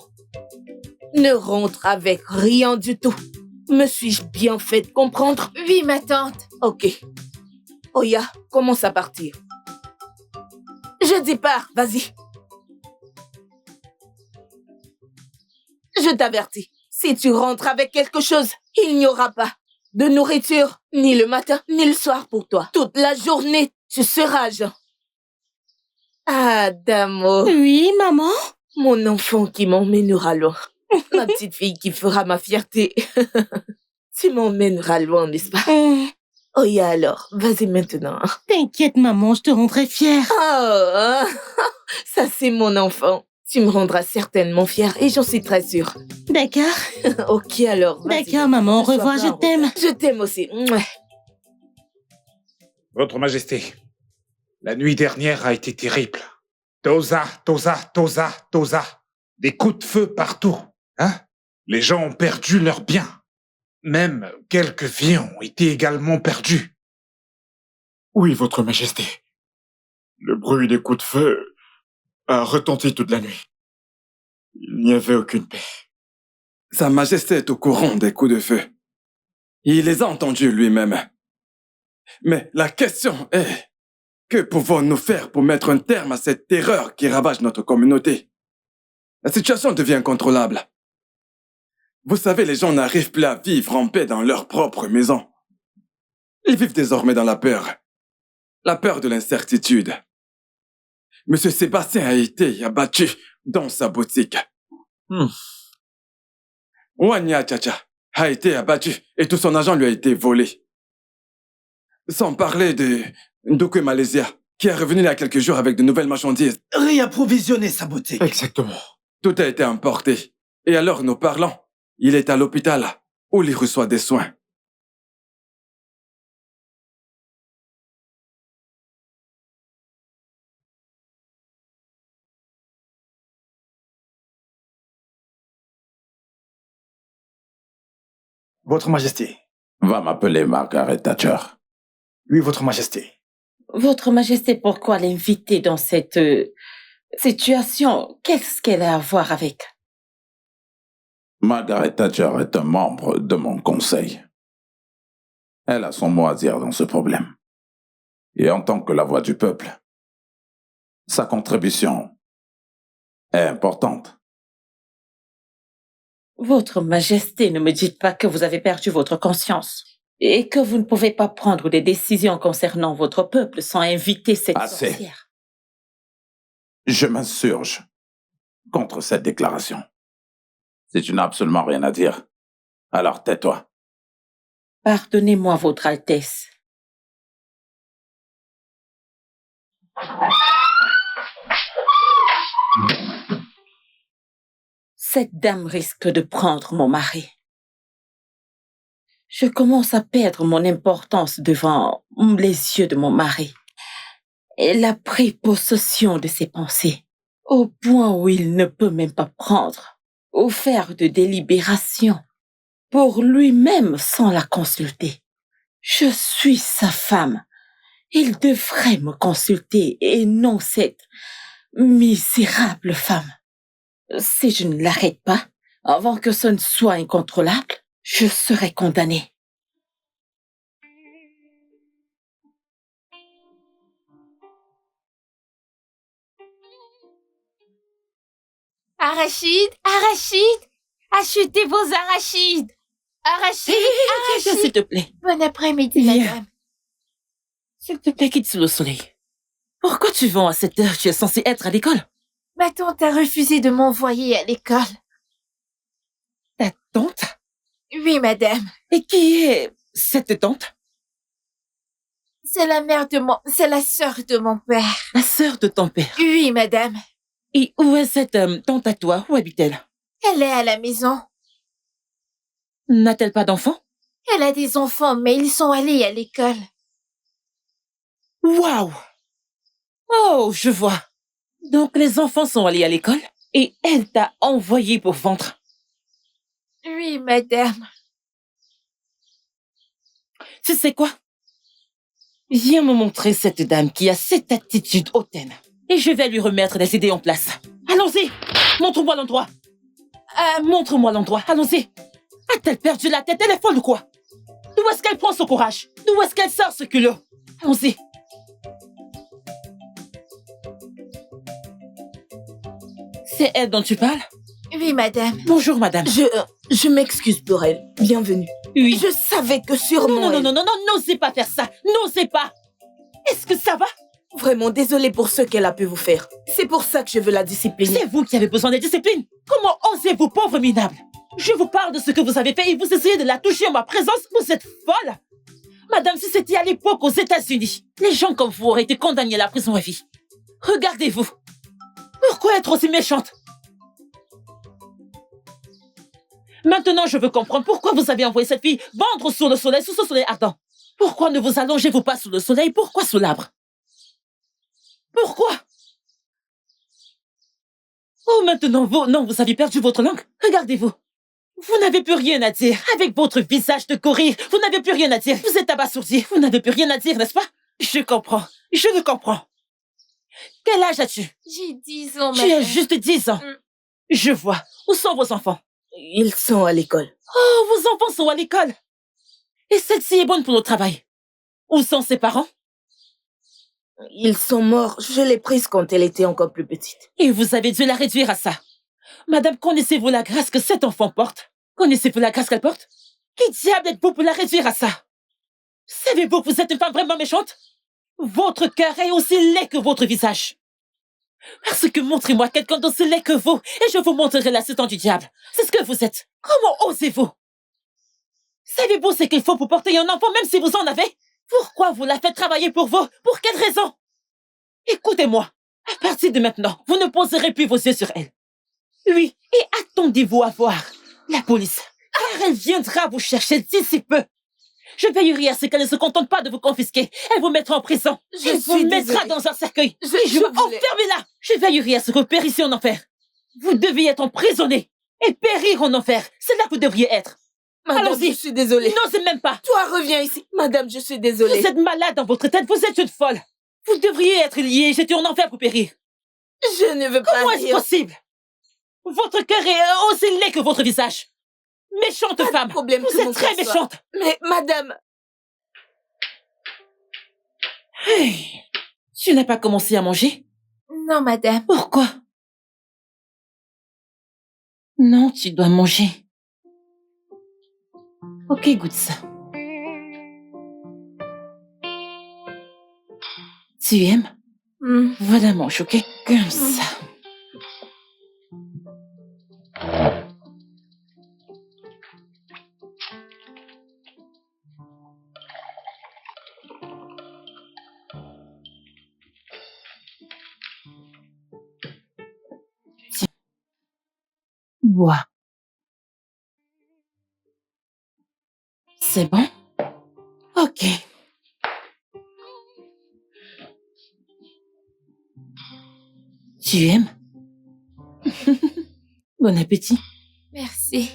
Ne rentre avec rien du tout. Me suis-je bien fait comprendre? Oui, ma tante. Ok. Oya, commence à partir. Je dis pars, vas-y. Je t'avertis, si tu rentres avec quelque chose, il n'y aura pas de nourriture, ni le matin, ni le soir pour toi. Toute la journée, tu seras à jeun. Adamo. Oui, maman? Mon enfant qui m'emmènera loin. Ma petite fille qui fera ma fierté. Tu m'emmèneras loin, n'est-ce pas? Oh, ya alors, vas-y maintenant. T'inquiète, maman, je te rendrai fière. Oh, ça c'est mon enfant. Tu me rendras certainement fière et j'en suis très sûre. D'accord. Ok alors. D'accord, maman, au revoir, je t'aime. Je t'aime aussi. Votre Majesté, la nuit dernière a été terrible. Tosa. Des coups de feu partout. Hein? Les gens ont perdu leurs biens. Même quelques vies ont été également perdues. Oui, Votre Majesté. Le bruit des coups de feu a retenti toute la nuit. Il n'y avait aucune paix. Sa Majesté est au courant des coups de feu. Il les a entendus lui-même. Mais la question est, que pouvons-nous faire pour mettre un terme à cette terreur qui ravage notre communauté? La situation devient incontrôlable. Vous savez, les gens n'arrivent plus à vivre en paix dans leur propre maison. Ils vivent désormais dans la peur de l'incertitude. Monsieur Sébastien a été abattu dans sa boutique. Wanya Chacha a été abattu et tout son argent lui a été volé. Sans parler de Ndoukwe Malaysia, qui est revenu il y a quelques jours avec de nouvelles marchandises. Réapprovisionner sa boutique. Exactement. Tout a été emporté. Et alors, nous parlons, il est à l'hôpital où il reçoit des soins. Votre Majesté. Va m'appeler Margaret Thatcher. Oui, Votre Majesté. Votre Majesté, pourquoi l'inviter dans cette situation? Qu'est-ce qu'elle a à voir avec? Margaret Thatcher est un membre de mon conseil. Elle a son mot à dire dans ce problème. Et en tant que la voix du peuple, sa contribution est importante. Votre Majesté, ne me dites pas que vous avez perdu votre conscience et que vous ne pouvez pas prendre des décisions concernant votre peuple sans inviter cette sorcière. Je m'insurge contre cette déclaration. Si tu n'as absolument rien à dire, alors tais-toi. Pardonnez-moi, Votre Altesse. Cette dame risque de prendre mon mari. Je commence à perdre mon importance devant les yeux de mon mari. Elle a pris possession de ses pensées, au point où il ne peut même pas prendre ou faire de délibération pour lui-même sans la consulter. Je suis sa femme. Il devrait me consulter et non cette misérable femme. Si je ne l'arrête pas, avant que ce ne soit incontrôlable, je serai condamnée. Arachides, arachides, achetez vos arachides. Arachides, Viens, arachides. s'il te plaît. Bon après-midi, Viens. madame. S'il te plaît, quitte sous le soleil. Pourquoi tu vends à cette heure? Tu es censé être à l'école. Ma tante a refusé de m'envoyer à l'école. Ta tante? Oui, madame. Et qui est cette tante? C'est la sœur de mon père. La sœur de ton père. Oui, madame. Et où est cette tante à toi? Où habite-t-elle? Elle est à la maison. N'a-t-elle pas d'enfants? Elle a des enfants, mais ils sont allés à l'école. Waouh! Oh, je vois. Donc les enfants sont allés à l'école et elle t'a envoyé pour vendre. Oui, madame. Tu sais quoi? Viens me montrer cette dame qui a cette attitude hautaine. Et je vais lui remettre les idées en place. Allons-y! Montre-moi l'endroit. Montre-moi l'endroit. Allons-y. A-t-elle perdu la tête? Elle est folle ou quoi? D'où est-ce qu'elle prend ce courage? D'où est-ce qu'elle sort ce culot? Allons-y. C'est elle dont tu parles? Oui, madame. Bonjour, madame. Je m'excuse pour elle. Bienvenue. Oui. Je savais que sûrement... Non, n'osez pas faire ça. N'osez pas. Est-ce que ça va? Vraiment désolée pour ce qu'elle a pu vous faire. C'est pour ça que je veux la discipliner. C'est vous qui avez besoin de discipline. Comment osez-vous, pauvre minable? Je vous parle de ce que vous avez fait et vous essayez de la toucher en ma présence. Vous êtes folle. Madame, si c'était à l'époque aux États-Unis, les gens comme vous auraient été condamnés à la prison à vie. Regardez-vous. Pourquoi être aussi méchante? Maintenant, je veux comprendre pourquoi vous avez envoyé cette fille vendre sous le soleil, sous ce soleil ardent. Pourquoi ne vous allongez-vous pas sous le soleil? Pourquoi sous l'arbre? Pourquoi? Oh, maintenant, vous avez perdu votre langue. Regardez-vous. Vous n'avez plus rien à dire. Avec votre visage de gorille, vous n'avez plus rien à dire. Vous êtes abasourdi. Vous n'avez plus rien à dire, n'est-ce pas? Je comprends. Je le comprends. Quel âge as-tu? J'ai 10 ans, Tu madame. as juste 10 ans. Je vois. Où sont vos enfants? Ils sont à l'école. Oh, vos enfants sont à l'école. Et celle-ci est bonne pour le travail. Où sont ses parents? Ils sont morts. Je l'ai prise quand elle était encore plus petite. Et vous avez dû la réduire à ça. Madame, connaissez-vous la grâce que cet enfant porte? Connaissez-vous la grâce qu'elle porte? Qui diable êtes-vous pour la réduire à ça? Savez-vous que vous êtes une femme vraiment méchante? Votre cœur est aussi laid que votre visage. Parce que montrez-moi quelqu'un d'aussi laid que vous, et je vous montrerai l'assistant du diable. C'est ce que vous êtes. Comment osez-vous? Savez-vous ce qu'il faut pour porter un enfant, même si vous en avez? Pourquoi vous la faites travailler pour vous? Pour quelle raison? Écoutez-moi. À partir de maintenant, vous ne poserez plus vos yeux sur elle. Oui, et attendez-vous à voir la police, car elle viendra vous chercher d'ici peu. Je veillerai à ce qu'elle ne se contente pas de vous confisquer. Elle vous mettra en prison. Elle vous mettra dans un cercueil. Et je vous enfermer là. Je veillerai à ce que vous périssiez en enfer. Vous deviez être emprisonné et périr en enfer. C'est là que vous devriez être. Madame, Allons-y. je suis désolée. N'osez même pas. Toi, reviens ici. Madame, je suis désolée. Vous êtes malade dans votre tête. Vous êtes une folle. Vous devriez être lié et jeté en enfer pour périr. Je ne veux pas Comment est-ce rire. possible? Votre cœur est aussi laid que votre visage. Méchante femme. Problème Vous que mon êtes très cœur soit- méchante. Mais, madame... Hey, tu n'as pas commencé à manger? Non, madame. Pourquoi? Non, tu dois manger. Ok, goûte ça. Tu aimes? Voilà, mange, ok? Comme ça. Tiens. Bois. C'est bon? Ok. Tu aimes? Bon appétit. Merci.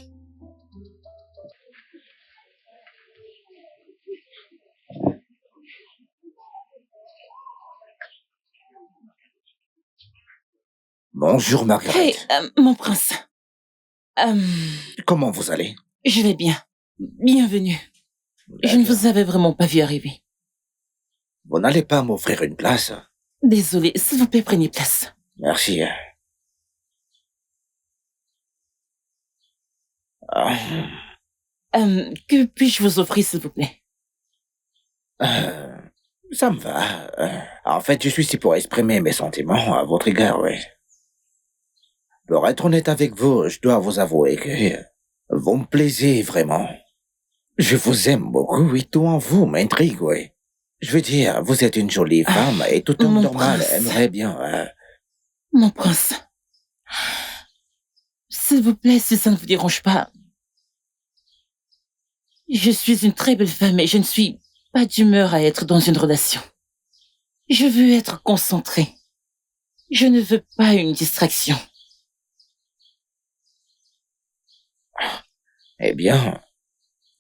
Bonjour, Margaret. Hey, mon prince. Comment vous allez? Je vais bien. Bienvenue. Je ne vous avais vraiment pas vu arriver. Vous n'allez pas m'offrir une place? Désolée, s'il vous plaît, prenez place. Merci. Que puis-je vous offrir, s'il vous plaît? Ça me va. En fait, je suis ici pour exprimer mes sentiments à votre égard, oui. Pour être honnête avec vous, je dois vous avouer que vous me plaisez vraiment. Je vous aime beaucoup et tout en vous m'intrigue, oui. Je veux dire, vous êtes une jolie femme et tout homme normal prince. aimerait bien... Mon prince. S'il vous plaît, si ça ne vous dérange pas. Je suis une très belle femme et je ne suis pas d'humeur à être dans une relation. Je veux être concentrée. Je ne veux pas une distraction. Eh bien,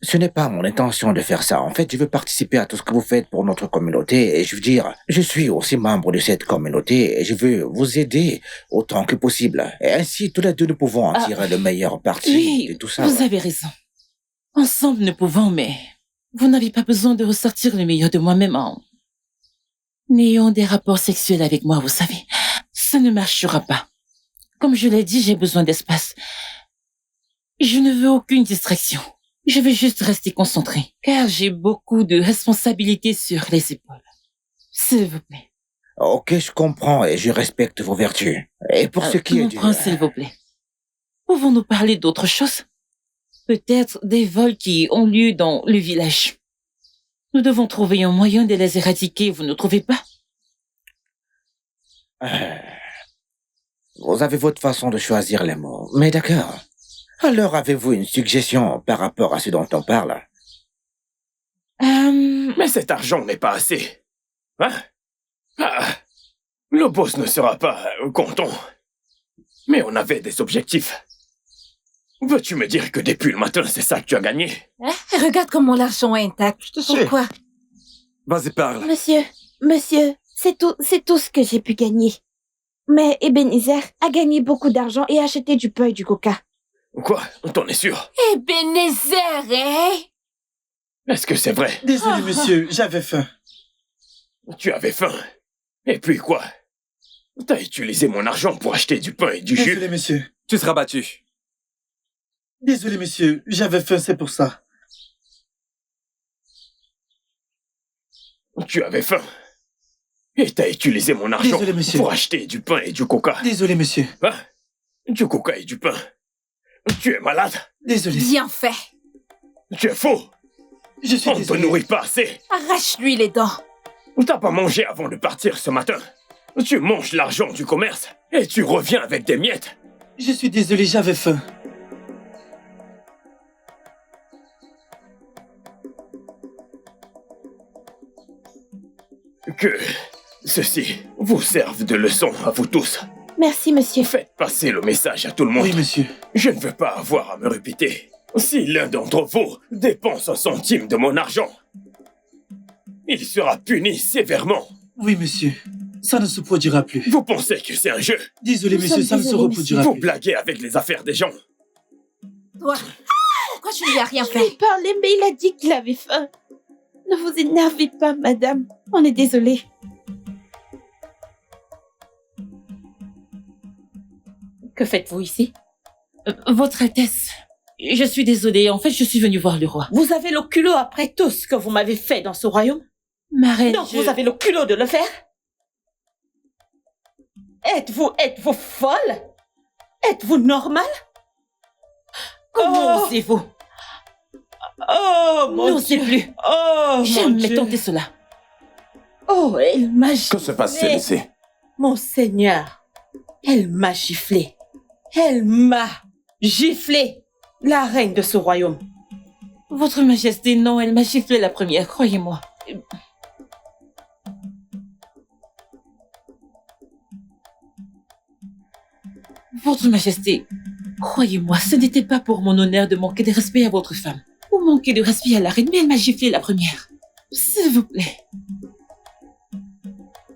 ce n'est pas mon intention de faire ça. En fait, je veux participer à tout ce que vous faites pour notre communauté et je veux dire, je suis aussi membre de cette communauté et je veux vous aider autant que possible. Et ainsi, tous les deux, nous pouvons en tirer le meilleur parti de tout ça. Vous avez raison. Ensemble, nous pouvons, mais vous n'avez pas besoin de ressortir le meilleur de moi-même en ayant des rapports sexuels avec moi, vous savez. Ça ne marchera pas. Comme je l'ai dit, j'ai besoin d'espace. Je ne veux aucune distraction. Je veux juste rester concentrée, car j'ai beaucoup de responsabilités sur les épaules. S'il vous plaît. Ok, je comprends et je respecte vos vertus. Et pour ce qui est Mon du... prince, s'il vous plaît. Pouvons-nous parler d'autre chose? Peut-être des vols qui ont lieu dans le village. Nous devons trouver un moyen de les éradiquer, vous ne trouvez pas? Vous avez votre façon de choisir les mots, mais d'accord. Alors avez-vous une suggestion par rapport à ce dont on parle? Mais cet argent n'est pas assez. Hein? Le boss ne sera pas content. Mais on avait des objectifs. Veux-tu me dire que depuis le matin, c'est ça que tu as gagné? Hein? Regarde comment l'argent est intact. Pourquoi? Vas-y, parle. Monsieur, c'est tout ce que j'ai pu gagner. Mais Ebenezer a gagné beaucoup d'argent et a acheté du pain et du coca. Quoi? T'en es sûr? Ebenezer, hein? Est-ce que c'est vrai? Désolé, monsieur, j'avais faim. Tu avais faim? Et puis quoi? T'as utilisé mon argent pour acheter du pain et du jus? Désolé, monsieur. Tu seras battu. Désolé, monsieur, j'avais faim, c'est pour ça. Tu avais faim? Et t'as utilisé mon argent Désolé, monsieur. pour acheter du pain et du coca? Désolé, monsieur. Hein? Du coca et du pain? Tu es malade? Désolé. Bien fait. Tu es faux? Je suis On ne te nourrit pas assez. Arrache-lui les dents. T'as pas mangé avant de partir ce matin. Tu manges l'argent du commerce et tu reviens avec des miettes. Je suis désolé, j'avais faim. Que ceci vous serve de leçon à vous tous. Merci, monsieur. Faites passer le message à tout le monde. Oui, monsieur. Je ne veux pas avoir à me répéter. Si l'un d'entre vous dépense un centime de mon argent, il sera puni sévèrement. Oui, monsieur. Ça ne se produira plus. Vous pensez que c'est un jeu? Désolé, monsieur, ça ne se reproduira Vous plus. blaguez avec les affaires des gens. Toi, pourquoi tu lui as rien Je fait? lui ai parlé, mais il a dit qu'il avait faim. Ne vous énervez pas, madame. On est désolé. Que faites-vous ici? Votre Altesse, je suis désolée. En fait, je suis venue voir le roi. Vous avez le culot après tout ce que vous m'avez fait dans ce royaume? Ma reine, Donc vous avez le culot de le faire? Êtes-vous folle? Êtes-vous normale? Comment osez-vous? Oh mon N'osez Dieu! plus. Oh mon Jamais Dieu! tenter cela. Oh, elle m'a giflé. Que se passe-t-il ici? Mon Seigneur, elle m'a giflé. Elle m'a giflé, la reine de ce royaume. Votre Majesté, non, elle m'a giflé la première, croyez-moi. Votre Majesté, croyez-moi, ce n'était pas pour mon honneur de manquer de respect à votre femme, ou manquer de respect à la reine, mais elle m'a giflé la première. S'il vous plaît.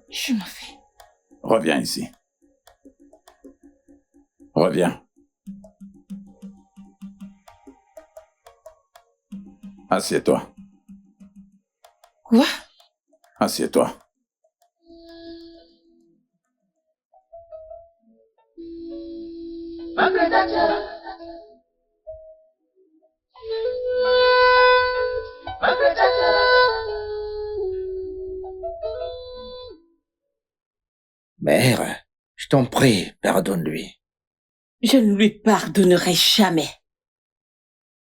Je m'en vais. Reviens ici. Reviens. Assieds-toi. Quoi? Assieds-toi. Mère, je t'en prie, pardonne-lui. Je ne lui pardonnerai jamais.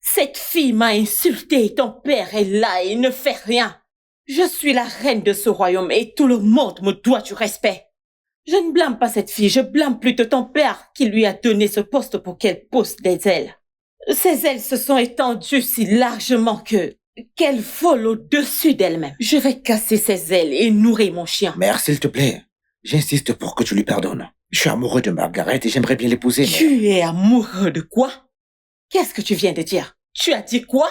Cette fille m'a insulté, ton père est là et il ne fait rien. Je suis la reine de ce royaume et tout le monde me doit du respect. Je ne blâme pas cette fille, je blâme plutôt ton père qui lui a donné ce poste pour qu'elle pousse des ailes. Ses ailes se sont étendues si largement qu'elle vole au-dessus d'elle-même. Je vais casser ses ailes et nourrir mon chien. Mère, s'il te plaît, j'insiste pour que tu lui pardonnes. Je suis amoureux de Margaret et j'aimerais bien l'épouser, mais... Tu es amoureux de quoi? Qu'est-ce que tu viens de dire? Tu as dit quoi?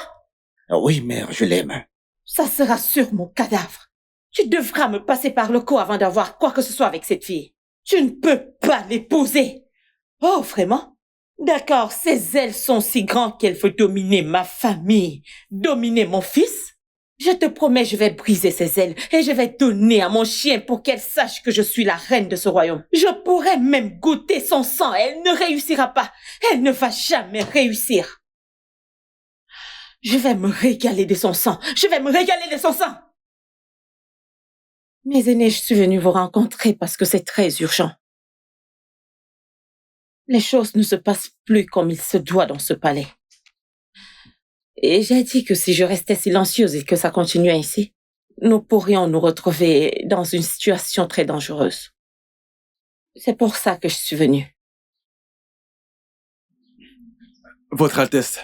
Oui, mère, je l'aime. Ça sera sur mon cadavre. Tu devras me passer par le cou avant d'avoir quoi que ce soit avec cette fille. Tu ne peux pas l'épouser. Oh, vraiment? D'accord, ses ailes sont si grandes qu'elle veut dominer ma famille, dominer mon fils. Je te promets, je vais briser ses ailes et je vais donner à mon chien pour qu'elle sache que je suis la reine de ce royaume. Je pourrais même goûter son sang. Elle ne réussira pas. Elle ne va jamais réussir. Je vais me régaler de son sang. Je vais me régaler de son sang. Mes aînés, je suis venue vous rencontrer parce que c'est très urgent. Les choses ne se passent plus comme il se doit dans ce palais. Et j'ai dit que si je restais silencieuse et que ça continuait ainsi, nous pourrions nous retrouver dans une situation très dangereuse. C'est pour ça que je suis venue. Votre Altesse,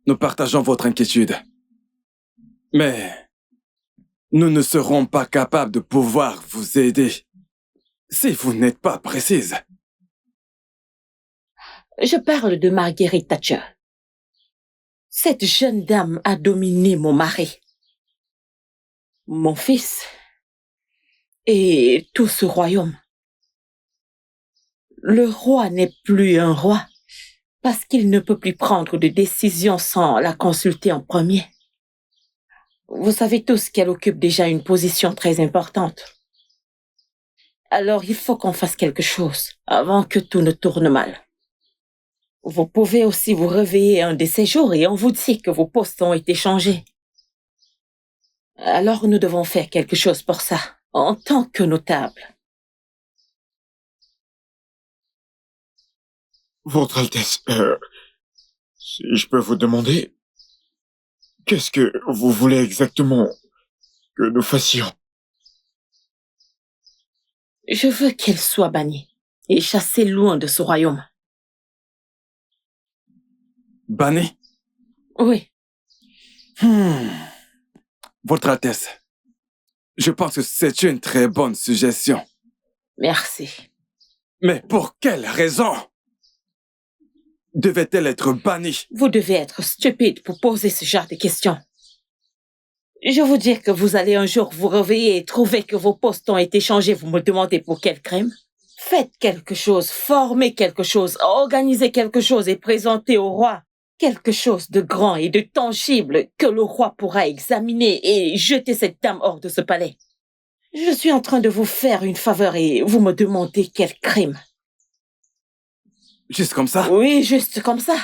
nous partageons votre inquiétude. Mais nous ne serons pas capables de pouvoir vous aider si vous n'êtes pas précise. Je parle de Margaret Thatcher. Cette jeune dame a dominé mon mari, mon fils et tout ce royaume. Le roi n'est plus un roi parce qu'il ne peut plus prendre de décision sans la consulter en premier. Vous savez tous qu'elle occupe déjà une position très importante. Alors il faut qu'on fasse quelque chose avant que tout ne tourne mal. Vous pouvez aussi vous réveiller un de ces jours et on vous dit que vos postes ont été changés. Alors nous devons faire quelque chose pour ça, en tant que notable. Votre Altesse, si je peux vous demander, qu'est-ce que vous voulez exactement que nous fassions? Je veux qu'elle soit bannie et chassée loin de ce royaume. Banni? Oui. Votre Altesse, je pense que c'est une très bonne suggestion. Merci. Mais pour quelle raison devait-elle être bannie? Vous devez être stupide pour poser ce genre de questions. Je vous dis que vous allez un jour vous réveiller et trouver que vos postes ont été changés. Vous me demandez pour quel crime? Faites quelque chose, formez quelque chose, organisez quelque chose et présentez au roi quelque chose de grand et de tangible que le roi pourra examiner et jeter cette dame hors de ce palais. Je suis en train de vous faire une faveur et vous me demandez quel crime. Juste comme ça? Oui, juste comme ça.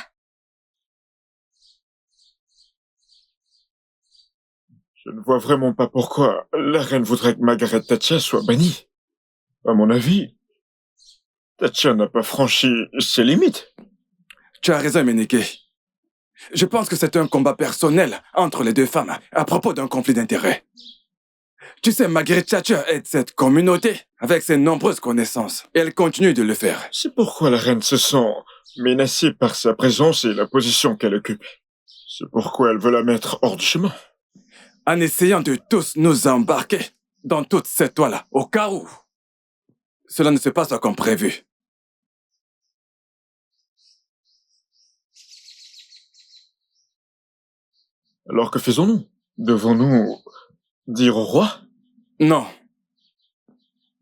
Je ne vois vraiment pas pourquoi la reine voudrait que Margaret Thatcher soit bannie. À mon avis, Thatcher n'a pas franchi ses limites. Tu as raison, Menike. Je pense que c'est un combat personnel entre les deux femmes à propos d'un conflit d'intérêts. Tu sais, Margaret Thatcher aide cette communauté avec ses nombreuses connaissances. Et elle continue de le faire. C'est pourquoi la reine se sent menacée par sa présence et la position qu'elle occupe. C'est pourquoi elle veut la mettre hors du chemin. En essayant de tous nous embarquer dans toute cette toile, au cas où cela ne se passe comme prévu. Alors que faisons-nous? Devons-nous dire au roi? Non.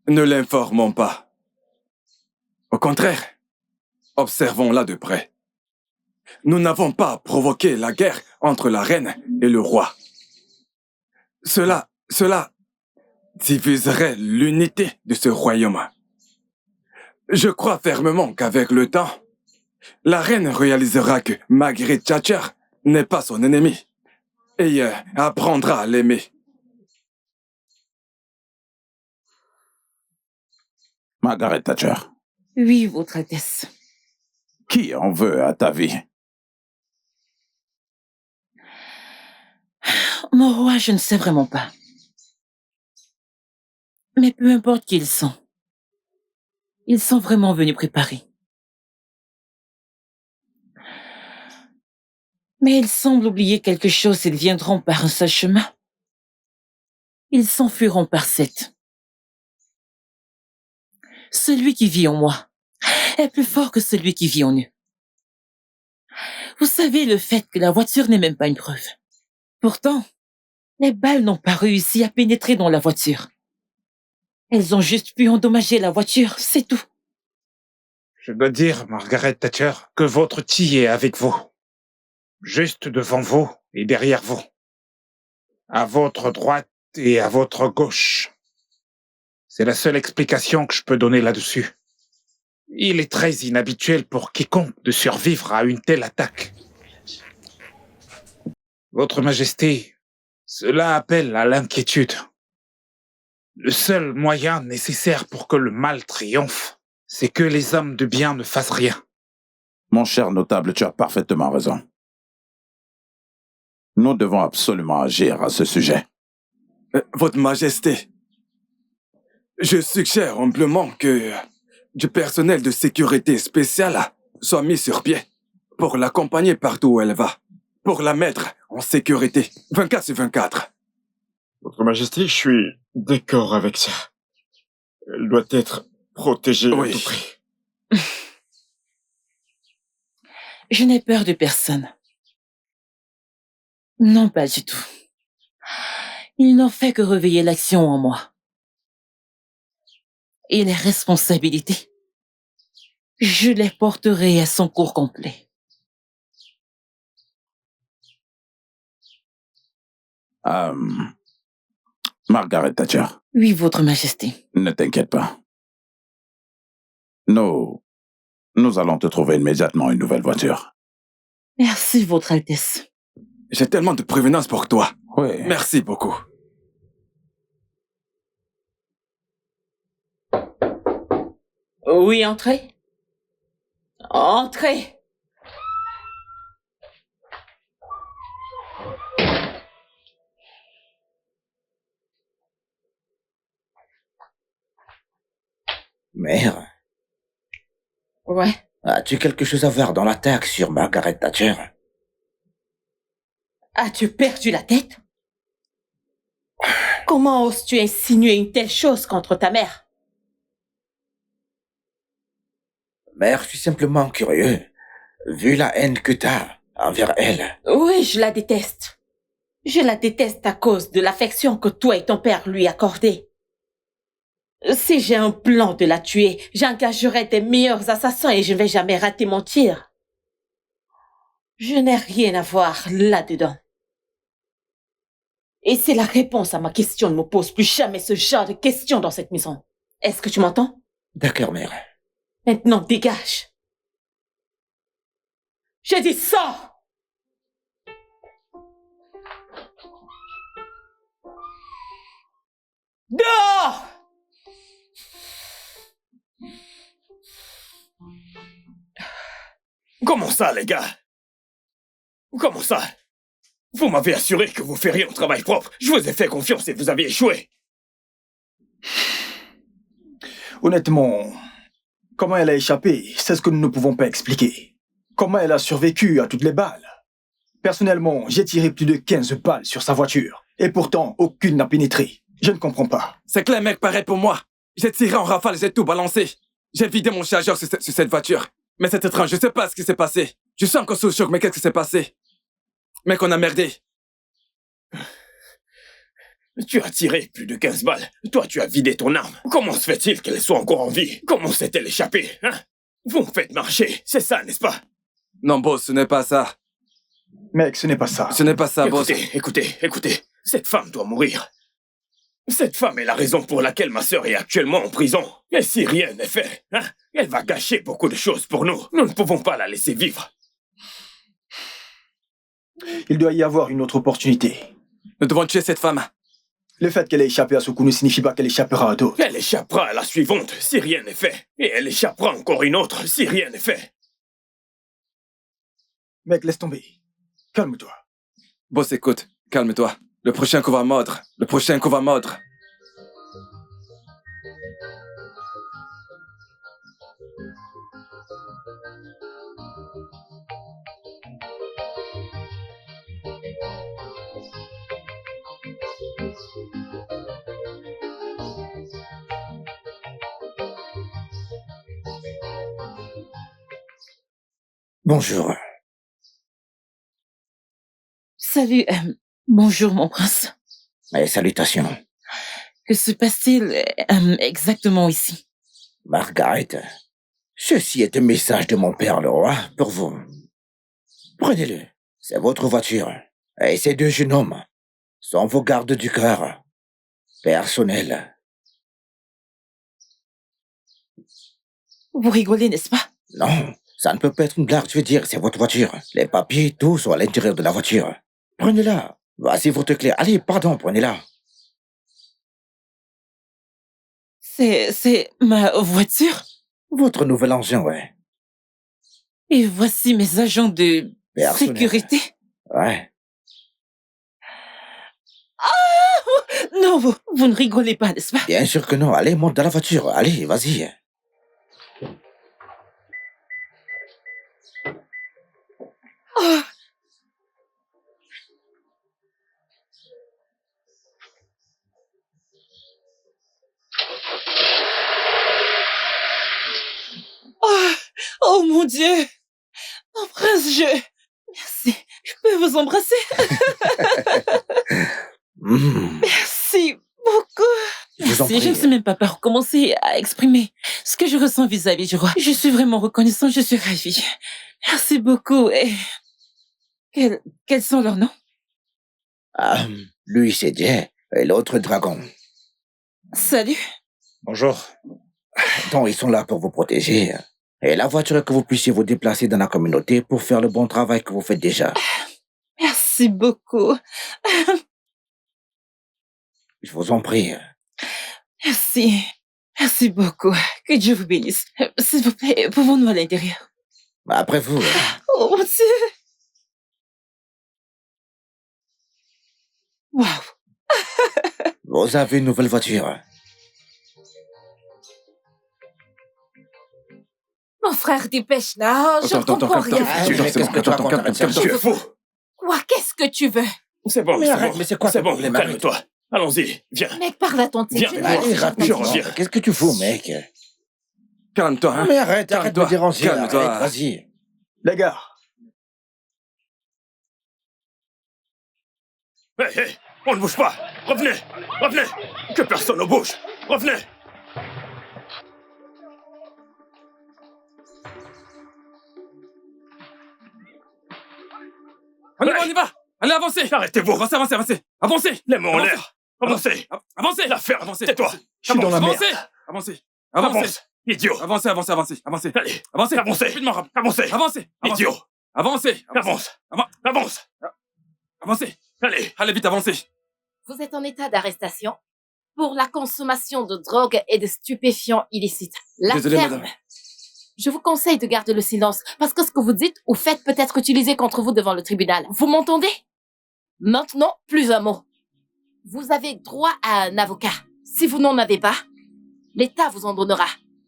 Ne l'informons pas. Au contraire, observons-la de près. Nous n'avons pas provoqué la guerre entre la reine et le roi. Cela diviserait l'unité de ce royaume. Je crois fermement qu'avec le temps, la reine réalisera que Margaret Thatcher n'est pas son ennemi et apprendra à l'aimer. Margaret Thatcher. Oui, Votre Altesse. Qui en veut à ta vie? Mon roi, je ne sais vraiment pas. Mais peu importe qui ils sont vraiment venus préparer. Mais ils semblent oublier quelque chose s'ils viendront par un seul chemin. Ils s'enfuiront par 7. Celui qui vit en moi est plus fort que celui qui vit en eux. Vous savez, le fait que la voiture n'est même pas une preuve. Pourtant, les balles n'ont pas réussi à pénétrer dans la voiture. Elles ont juste pu endommager la voiture, c'est tout. Je dois dire, Margaret Thatcher, que votre ti est avec vous. Juste devant vous et derrière vous. À votre droite et à votre gauche. C'est la seule explication que je peux donner là-dessus. Il est très inhabituel pour quiconque de survivre à une telle attaque. Votre Majesté, cela appelle à l'inquiétude. Le seul moyen nécessaire pour que le mal triomphe, c'est que les hommes de bien ne fassent rien. Mon cher notable, tu as parfaitement raison. Nous devons absolument agir à ce sujet. Votre Majesté, je suggère humblement que du personnel de sécurité spéciale soit mis sur pied pour l'accompagner partout où elle va, pour la mettre en sécurité 24/24. Votre Majesté, je suis d'accord avec ça. Elle doit être protégée à tout prix. Je n'ai peur de personne. Non, pas du tout. Il n'en fait que réveiller l'action en moi. Et les responsabilités, je les porterai à son cours complet. Margaret Thatcher. Oui, Votre Majesté. Ne t'inquiète pas. Nous allons te trouver immédiatement une nouvelle voiture. Merci, Votre Altesse. J'ai tellement de prévenance pour toi. Oui. Merci beaucoup. Oui, entrez. Entrez. Mère, Ouais. as-tu quelque chose à voir dans l'attaque sur Margaret Thatcher? As-tu perdu la tête? Comment oses-tu insinuer une telle chose contre ta mère? Mère, je suis simplement curieux, vu la haine que t'as envers elle. Oui, je la déteste. Je la déteste à cause de l'affection que toi et ton père lui accordaient. Si j'ai un plan de la tuer, j'engagerai des meilleurs assassins et je ne vais jamais rater mon tir. Je n'ai rien à voir là-dedans. Et c'est la réponse à ma question. Ne me pose plus jamais ce genre de questions dans cette maison. Est-ce que tu m'entends? D'accord, mère. Maintenant, dégage. J'ai dit sors! Dehors! Comment ça, les gars? Comment ça? Vous m'avez assuré que vous feriez un travail propre. Je vous ai fait confiance et vous avez échoué. Honnêtement, comment elle a échappé, c'est ce que nous ne pouvons pas expliquer. Comment elle a survécu à toutes les balles? Personnellement, j'ai tiré plus de 15 balles sur sa voiture. Et pourtant, aucune n'a pénétré. Je ne comprends pas. C'est que les mecs pareil pour moi. J'ai tiré en rafale, j'ai tout balancé. J'ai vidé mon chargeur sur cette voiture. Mais c'est étrange, je sais pas ce qui s'est passé. Je suis encore sous le choc, mais qu'est-ce qui s'est passé? Mec, on a merdé. Tu as tiré plus de 15 balles. Toi, tu as vidé ton arme. Comment se fait-il qu'elle soit encore en vie? Comment s'est-elle échappée, hein? Vous me faites marcher, c'est ça, n'est-ce pas? Non, boss, ce n'est pas ça. Mec, ce n'est pas ça. Ce n'est pas ça, boss. Écoutez. Cette femme doit mourir. Cette femme est la raison pour laquelle ma sœur est actuellement en prison. Et si rien n'est fait, hein, elle va gâcher beaucoup de choses pour nous. Nous ne pouvons pas la laisser vivre. Il doit y avoir une autre opportunité. Nous devons tuer cette femme. Le fait qu'elle ait échappé à ce coup ne signifie pas qu'elle échappera à d'autres. Elle échappera à la suivante si rien n'est fait. Et elle échappera encore une autre si rien n'est fait. Mec, laisse tomber. Calme-toi. Boss, écoute, calme-toi. Le prochain coup va mordre. Le prochain coup va mordre. Bonjour. Salut, bonjour mon prince. Et salutations. Que se passe-t-il exactement ici? Margaret, ceci est un message de mon père le roi pour vous. Prenez-le, c'est votre voiture. Et ces deux jeunes hommes sont vos gardes du cœur. Personnels. Vous rigolez, n'est-ce pas? Non, ça ne peut pas être une blague, je veux dire, c'est votre voiture. Les papiers, tout sont à l'intérieur de la voiture. Prenez-la. Voici votre clé. Allez, pardon, prenez-la. C'est ma voiture? Votre nouvel engin, ouais. Et voici mes agents de sécurité? Ouais. Ah! Non, vous ne rigolez pas, n'est-ce pas? Bien sûr que non. Allez, monte dans la voiture. Allez, vas-y. Oh. Oh mon Dieu! Mon prince, Merci. Je peux vous embrasser? Merci beaucoup. Merci. Je ne sais même pas par où commencer à exprimer ce que je ressens vis-à-vis du roi. Je suis vraiment reconnaissante, je suis ravie. Merci beaucoup. Et quels sont leurs noms? Lui, c'est Jay, et l'autre Dragon. Salut. Bonjour. Donc, ils sont là pour vous protéger. Et la voiture est que vous puissiez vous déplacer dans la communauté pour faire le bon travail que vous faites déjà. Merci beaucoup. Je vous en prie. Merci. Merci beaucoup. Que Dieu vous bénisse. S'il vous plaît, pouvons-nous à l'intérieur? Après vous. Oh mon Dieu. Waouh. Vous avez une nouvelle voiture. Mon frère, dépêche-là, je ne comprends rien. Tu es fou. Quoi, qu'est-ce que tu veux? C'est bon, Mais c'est arrête, bon. mais c'est quoi C'est ton bon, problème? calme-toi. Allons-y, viens. Mec, parle à ton Viens, Allez, rapidement. je reviens. Qu'est-ce que tu fous, mec? Calme-toi, hein. Mais arrête de me déranger. Calme-toi. Arrête, vas-y. Les gars. Hé, on ne bouge pas. Revenez. Que personne ne bouge. Revenez. Allez, on y va. Allez, avancez. Arrêtez-vous. Avancez. Avancez. Les mains en l'air. Avancez. Avancez. L'affaire. Avancez. Tais-toi. Je suis dans la merde. Avancez. Idiot. Avancez. Allez. Avancez. Avancez. Rapidement. Avancez. Avancez. Idiot. Avancez. Avance. Avancez. Allez, vite, avancez. Vous êtes en état d'arrestation pour la consommation de drogue et de stupéfiants illicites. La Désolé, ferme. madame. Je vous conseille de garder le silence parce que ce que vous dites ou faites peut être utilisé contre vous devant le tribunal. Vous m'entendez? Maintenant, plus un mot. Vous avez droit à un avocat. Si vous n'en avez pas, l'État vous en donnera.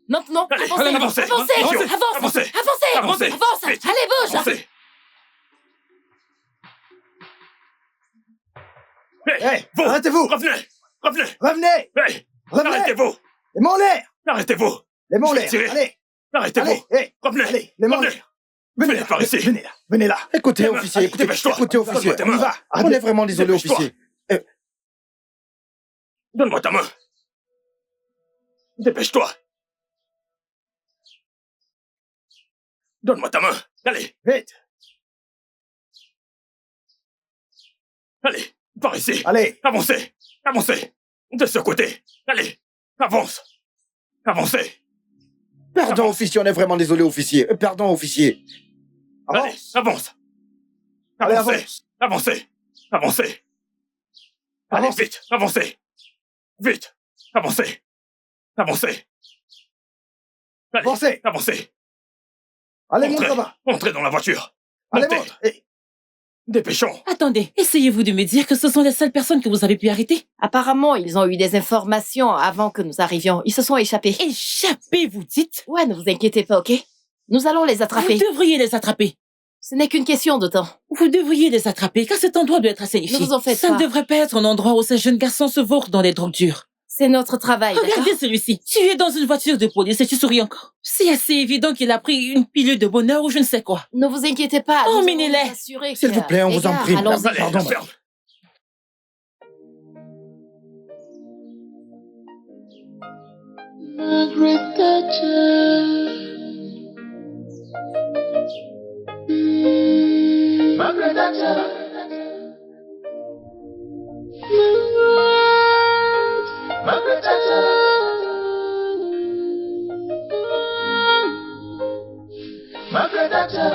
Maintenant, Allez, avancez, avancez. avancez, Avancez. Allez, bouge. Vite. Hey, vous, arrêtez-vous. Revenez. Revenez. Hey, Revenez. arrêtez-vous. Les mains en l'air. Arrêtez-vous. Les mains en Je vais l'air. tirer. Allez. Arrêtez-vous. Allez. Hey. Revenez. Allez, les mains en Revenez. l'air. Venez Venez là. par ici. Venez là. Venez là. Écoutez, Demain, officier, allez, dépêche-toi. écoutez, officier. Donne-moi ta main. On y va. On est vraiment désolé, Dépêche-toi. officier. Donne-moi ta main. Dépêche-toi. Donne-moi ta main. Allez. Vite. Allez, par ici. Allez. Avancez. Avancez. De ce côté. Allez. Avance. Avancez. Pardon, officier, on est vraiment désolé, officier. Pardon, officier. Allez, avance. Allez, Avancez. avance. Avancez. Avancez. Allez, Avance. vite. Avancez. Vite. Avancez. Avancez. Allez, Avancez. avancez. Allez, monte Entrez. là-bas. Entrez dans la voiture. Allez, Montez. monte. Hey. Dépêchons. Attendez, essayez-vous de me dire que ce sont les seules personnes que vous avez pu arrêter? Apparemment, ils ont eu des informations avant que nous arrivions. Ils se sont échappés. Échappés, vous dites? Ouais, ne vous inquiétez pas, ok? Nous allons les attraper. Vous devriez les attraper. Ce n'est qu'une question de temps. Vous devriez les attraper, car cet endroit doit être assainifié. Ne vous en faites Ça pas. ne devrait pas être un endroit où ces jeunes garçons se vautrent dans les drogues dures. C'est notre travail, d'accord? Regardez celui-ci. Tu es dans une voiture de police et tu souris encore. C'est assez évident qu'il a pris une pilule de bonheur ou je ne sais quoi. Ne vous inquiétez pas. Oh, nous allons Menez-les. nous assurer S'il que- vous plaît, on Les vous en gars, prie. allons-y. Allez, Pardon. ferme. Margaret Thatcher. Margaret Thatcher. Margaret Thatcher. Margaret Thatcher.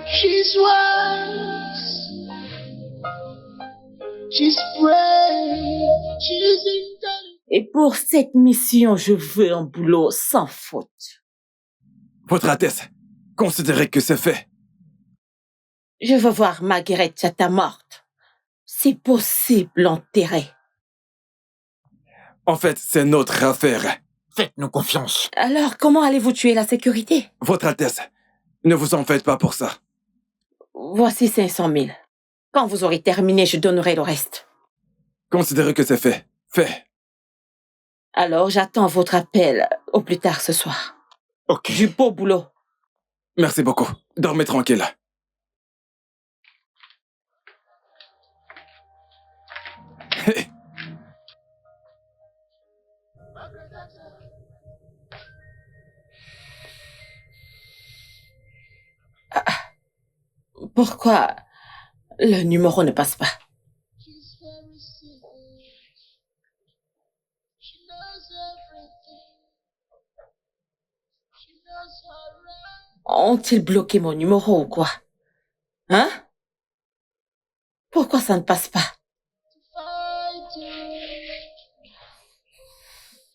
She's wise. She's brave. She's intelligent. Et pour cette mission, je veux un boulot sans faute. Votre Altesse, considérez que c'est fait. Je veux voir Margaret Chata morte. C'est possible enterrée. En fait, c'est notre affaire. Faites-nous confiance. Alors, comment allez-vous tuer la sécurité? Votre Altesse, ne vous en faites pas pour ça. Voici 500 000. Quand vous aurez terminé, je donnerai le reste. Considérez que c'est fait. Fait. Alors, j'attends votre appel au plus tard ce soir. Ok. Du beau boulot. Merci beaucoup. Dormez tranquille. Pourquoi le numéro ne passe pas? She's very simple. She knows everything. She knows her right. Ont-ils bloqué mon numéro ou quoi? Hein? Pourquoi ça ne passe pas?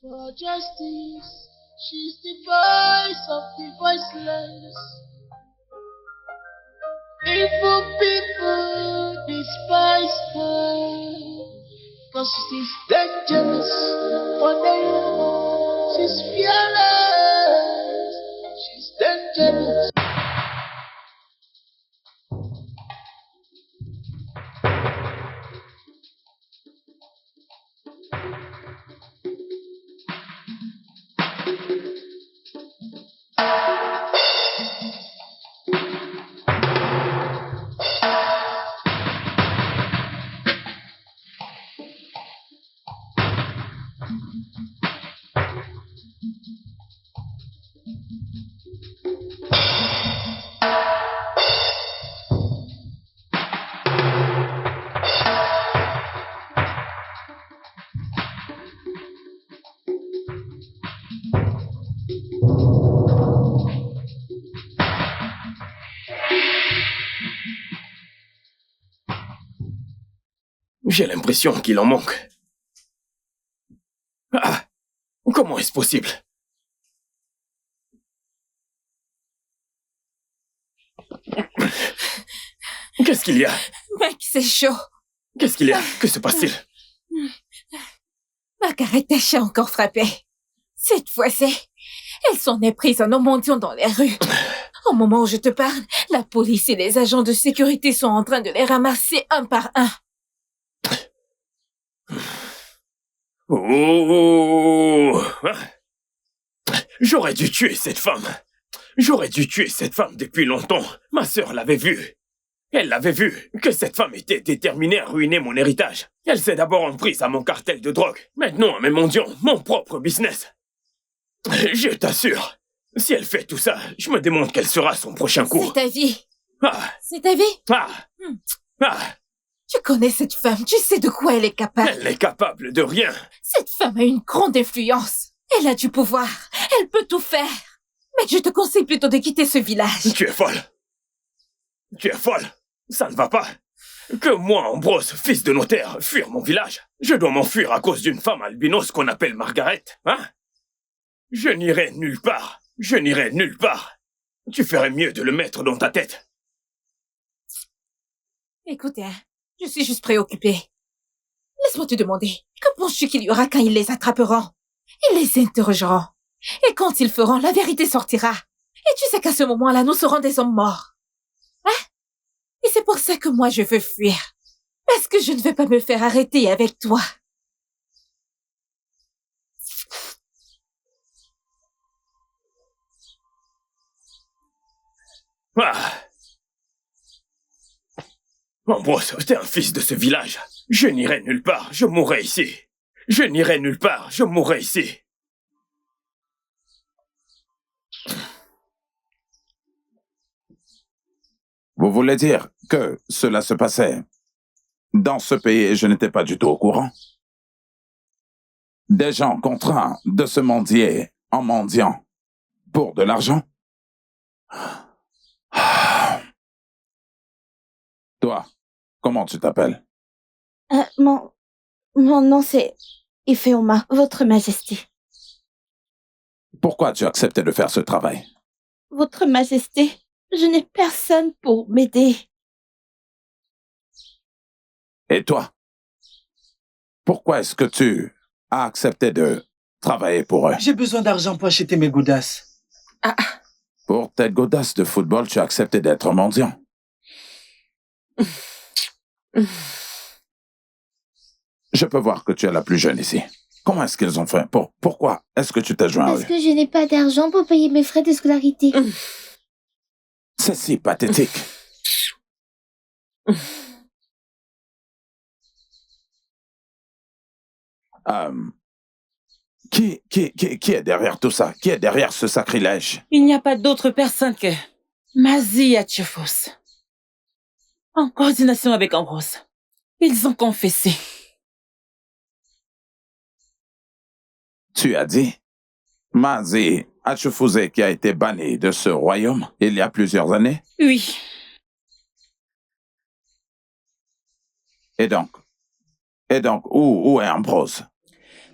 For justice, she's the voice of the voiceless. Evil people despise her, 'cause she's dangerous for them. She's fearless, she's dangerous. J'ai l'impression qu'il en manque. Ah! Comment est-ce possible? Qu'est-ce qu'il y a? Mec, c'est chaud. Qu'est-ce qu'il y a? Que se passe-t-il? Margaret Thatcher a encore frappé. Cette fois-ci, elles sont prises en mendiant dans les rues. Au moment où je te parle, la police et les agents de sécurité sont en train de les ramasser un par un. Oh! J'aurais dû tuer cette femme. J'aurais dû tuer cette femme depuis longtemps. Ma sœur l'avait vu. Elle l'avait vu, que cette femme était déterminée à ruiner mon héritage. Elle s'est d'abord en prise à mon cartel de drogue. Maintenant à mes mendiants, mon propre business. Je t'assure, si elle fait tout ça, je me demande quel sera son prochain coup. C'est ta vie. Ah! C'est ta vie. Ah! Ah! Tu connais cette femme, tu sais de quoi elle est capable. Elle n'est capable de rien. Cette femme a une grande influence. Elle a du pouvoir. Elle peut tout faire. Mais je te conseille plutôt de quitter ce village. Tu es folle. Tu es folle. Ça ne va pas. Que moi, Ambrose, fils de notaire, fuir mon village. Je dois m'enfuir à cause d'une femme albinos qu'on appelle Margaret. Hein? Je n'irai nulle part. Je n'irai nulle part. Tu ferais mieux de le mettre dans ta tête. Écoute, hein, je suis juste préoccupée. Laisse-moi te demander, que penses-tu qu'il y aura quand ils les attraperont? Ils les interrogeront. Et quand ils feront, la vérité sortira. Et tu sais qu'à ce moment-là, nous serons des hommes morts. Hein? Et c'est pour ça que moi, je veux fuir. Parce que je ne veux pas me faire arrêter avec toi. Ah! Ambrose, t'es un fils de ce village. Je n'irai nulle part, je mourrai ici. Je n'irai nulle part, je mourrai ici. Vous voulez dire que cela se passait dans ce pays et je n'étais pas du tout au courant? Des gens contraints de se mendier en mendiant pour de l'argent? Toi, comment tu t'appelles? Mon nom c'est Ifeoma, Votre Majesté. Pourquoi tu as accepté de faire ce travail? Votre Majesté, je n'ai personne pour m'aider. Et toi? Pourquoi est-ce que tu as accepté de travailler pour eux? J'ai besoin d'argent pour acheter mes godasses. Pour tes godasses de football, tu as accepté d'être mendiant. Je peux voir que tu es la plus jeune ici. Comment est-ce qu'ils ont fait? Pourquoi est-ce que tu t'es joint à eux? Parce que je n'ai pas d'argent pour payer mes frais de scolarité. C'est si pathétique. Qui est derrière tout ça? Qui est derrière ce sacrilège? Il n'y a pas d'autre personne que Mazi Atchefos. En coordination avec Ambrose. Ils ont confessé. Tu as dit Mazi Atchefouze qui a été banni de ce royaume il y a plusieurs années? Oui. Et donc, où est Ambrose?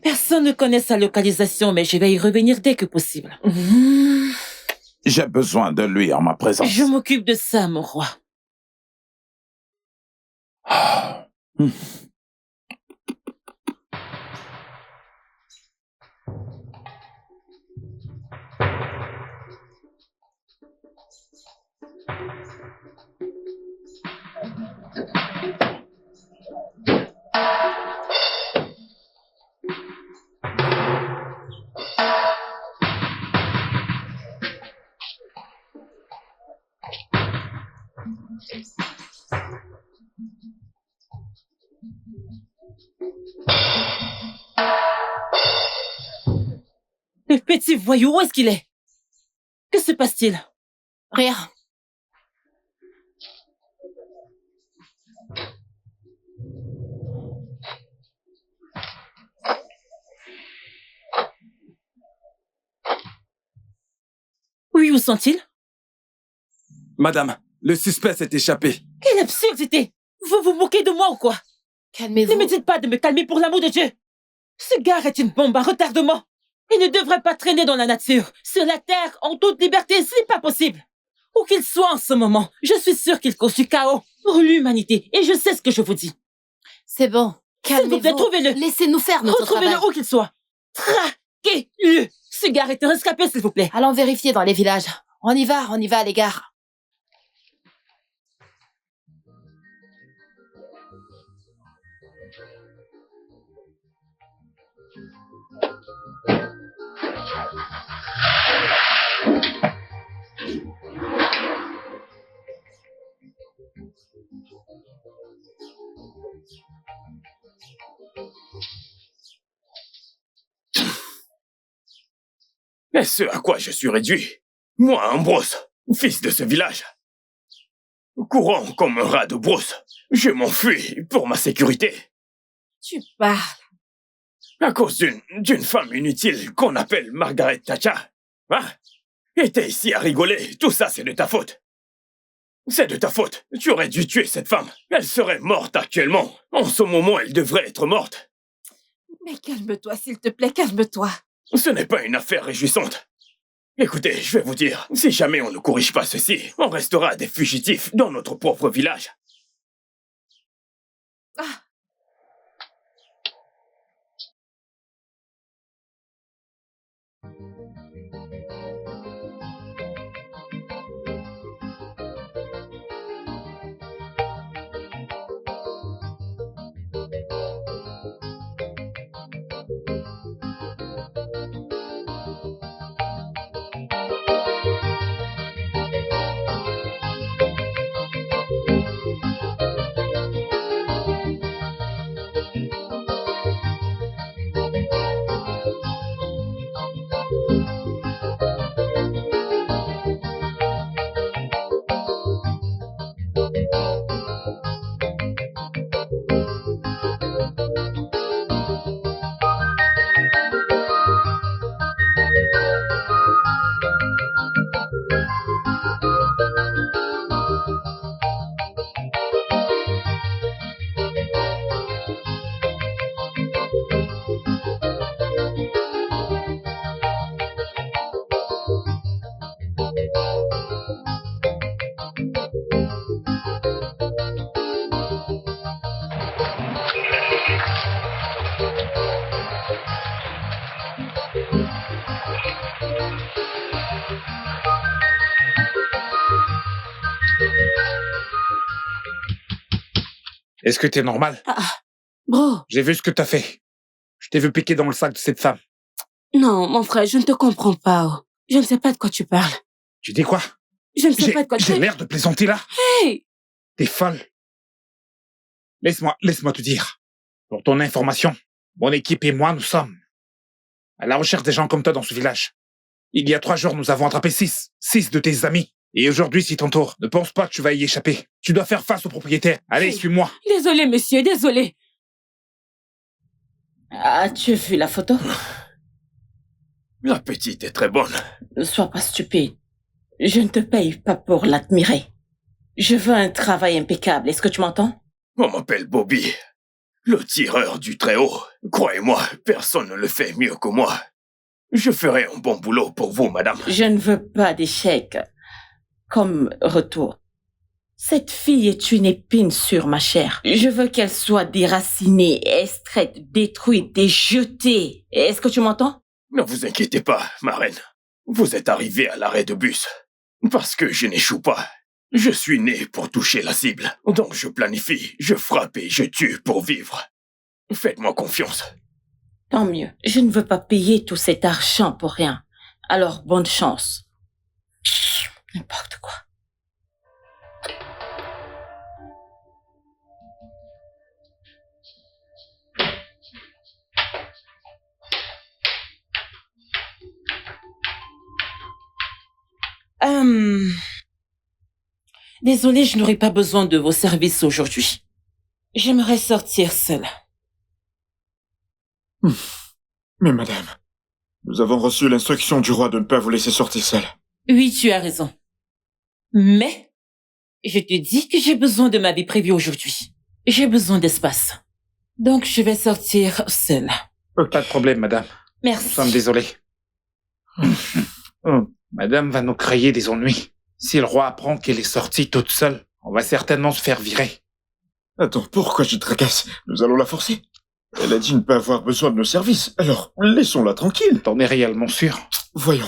Personne ne connaît sa localisation, mais je vais y revenir dès que possible. J'ai besoin de lui en ma présence. Je m'occupe de ça, mon roi. Le petit voyou, où est-ce qu'il est? Que se passe-t-il? Rien. Oui, où sont-ils? Madame, le suspect s'est échappé. Quelle absurdité! Vous vous moquez de moi ou quoi? Calmez-vous. Ne me dites pas de me calmer pour l'amour de Dieu. Ce gars est une bombe à retardement. Il ne devrait pas traîner dans la nature, sur la terre, en toute liberté, c'est pas possible. Où qu'il soit en ce moment, je suis sûre qu'il cause du chaos pour l'humanité. Et je sais ce que je vous dis. C'est bon. Calmez-vous. S'il vous plaît, trouvez-le. Laissez-nous faire notre travail. Retrouvez-le où qu'il soit. Traquez-le. Ce gars est un rescapé, s'il vous plaît. Allons vérifier dans les villages. On y va, les gars. Et ce à quoi je suis réduit, moi, Ambrose, fils de ce village, courant comme un rat de brousse, je m'enfuis pour ma sécurité. Tu parles. À cause d'une femme inutile qu'on appelle Margaret Thatcher. Hein? Et t'es ici à rigoler, tout ça c'est de ta faute. C'est de ta faute, tu aurais dû tuer cette femme. Elle serait morte actuellement. En ce moment, elle devrait être morte. Mais calme-toi, s'il te plaît, calme-toi. Ce n'est pas une affaire réjouissante. Écoutez, je vais vous dire, si jamais on ne corrige pas ceci, on restera des fugitifs dans notre propre village. Ah. Est-ce que t'es normal? Bro. J'ai vu ce que t'as fait. Je t'ai vu piquer dans le sac de cette femme. Non, mon frère, je ne te comprends pas. Oh. Je ne sais pas de quoi tu parles. Tu dis quoi? Je ne sais pas de quoi tu parles. J'ai l'air de plaisanter là? Hey! T'es folle. Laisse-moi te dire. Pour ton information, mon équipe et moi, nous sommes à la recherche des gens comme toi dans ce village. Il y a 3 jours, nous avons attrapé 6 de tes amis. Et aujourd'hui, c'est ton tour. Ne pense pas que tu vas y échapper. Tu dois faire face au propriétaire. Allez, suis-moi. Désolé, monsieur, désolé. As-tu vu la photo? La petite est très bonne. Ne sois pas stupide. Je ne te paye pas pour l'admirer. Je veux un travail impeccable. Est-ce que tu m'entends? On m'appelle Bobby, le tireur du Très-Haut. Croyez-moi, personne ne le fait mieux que moi. Je ferai un bon boulot pour vous, madame. Je ne veux pas d'échec comme retour. Cette fille est une épine sur ma chair. Je veux qu'elle soit déracinée, extraite, détruite et jetée. Est-ce que tu m'entends? Ne vous inquiétez pas, ma reine. Vous êtes arrivée à l'arrêt de bus. Parce que je n'échoue pas. Je suis né pour toucher la cible. Donc je planifie, je frappe et je tue pour vivre. Faites-moi confiance. Tant mieux. Je ne veux pas payer tout cet argent pour rien. Alors, bonne chance. N'importe quoi. Désolée, je n'aurai pas besoin de vos services aujourd'hui. J'aimerais sortir seule. Mais madame, nous avons reçu l'instruction du roi de ne pas vous laisser sortir seule. Oui, tu as raison. Mais, je te dis que j'ai besoin de ma vie privée aujourd'hui. J'ai besoin d'espace. Donc, je vais sortir seule. Pas de problème, madame. Merci. Nous sommes désolés. Madame va nous créer des ennuis. Si le roi apprend qu'elle est sortie toute seule, on va certainement se faire virer. Attends, pourquoi je tracasse? Nous allons la forcer. Elle a dit ne pas avoir besoin de nos services, alors laissons-la tranquille. T'en es réellement sûr? Voyons.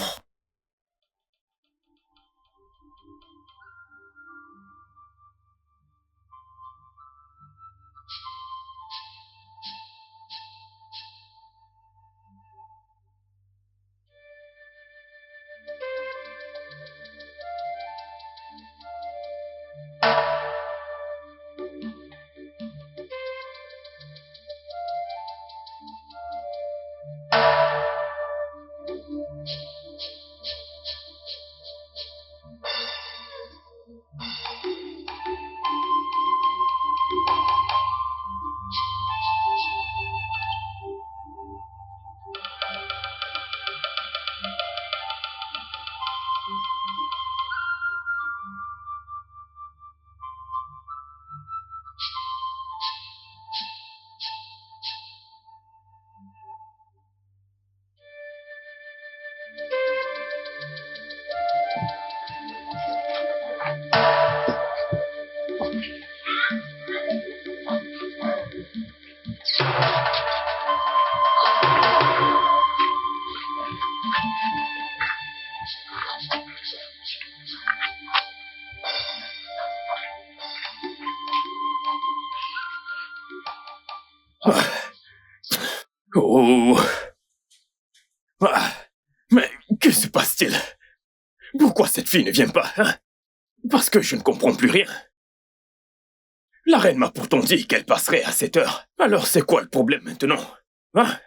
Oh. Mais que se passe-t-il? Pourquoi cette fille ne vient pas, hein? Parce que je ne comprends plus rien. La reine m'a pourtant dit qu'elle passerait à 7 heures. Alors c'est quoi le problème maintenant, hein?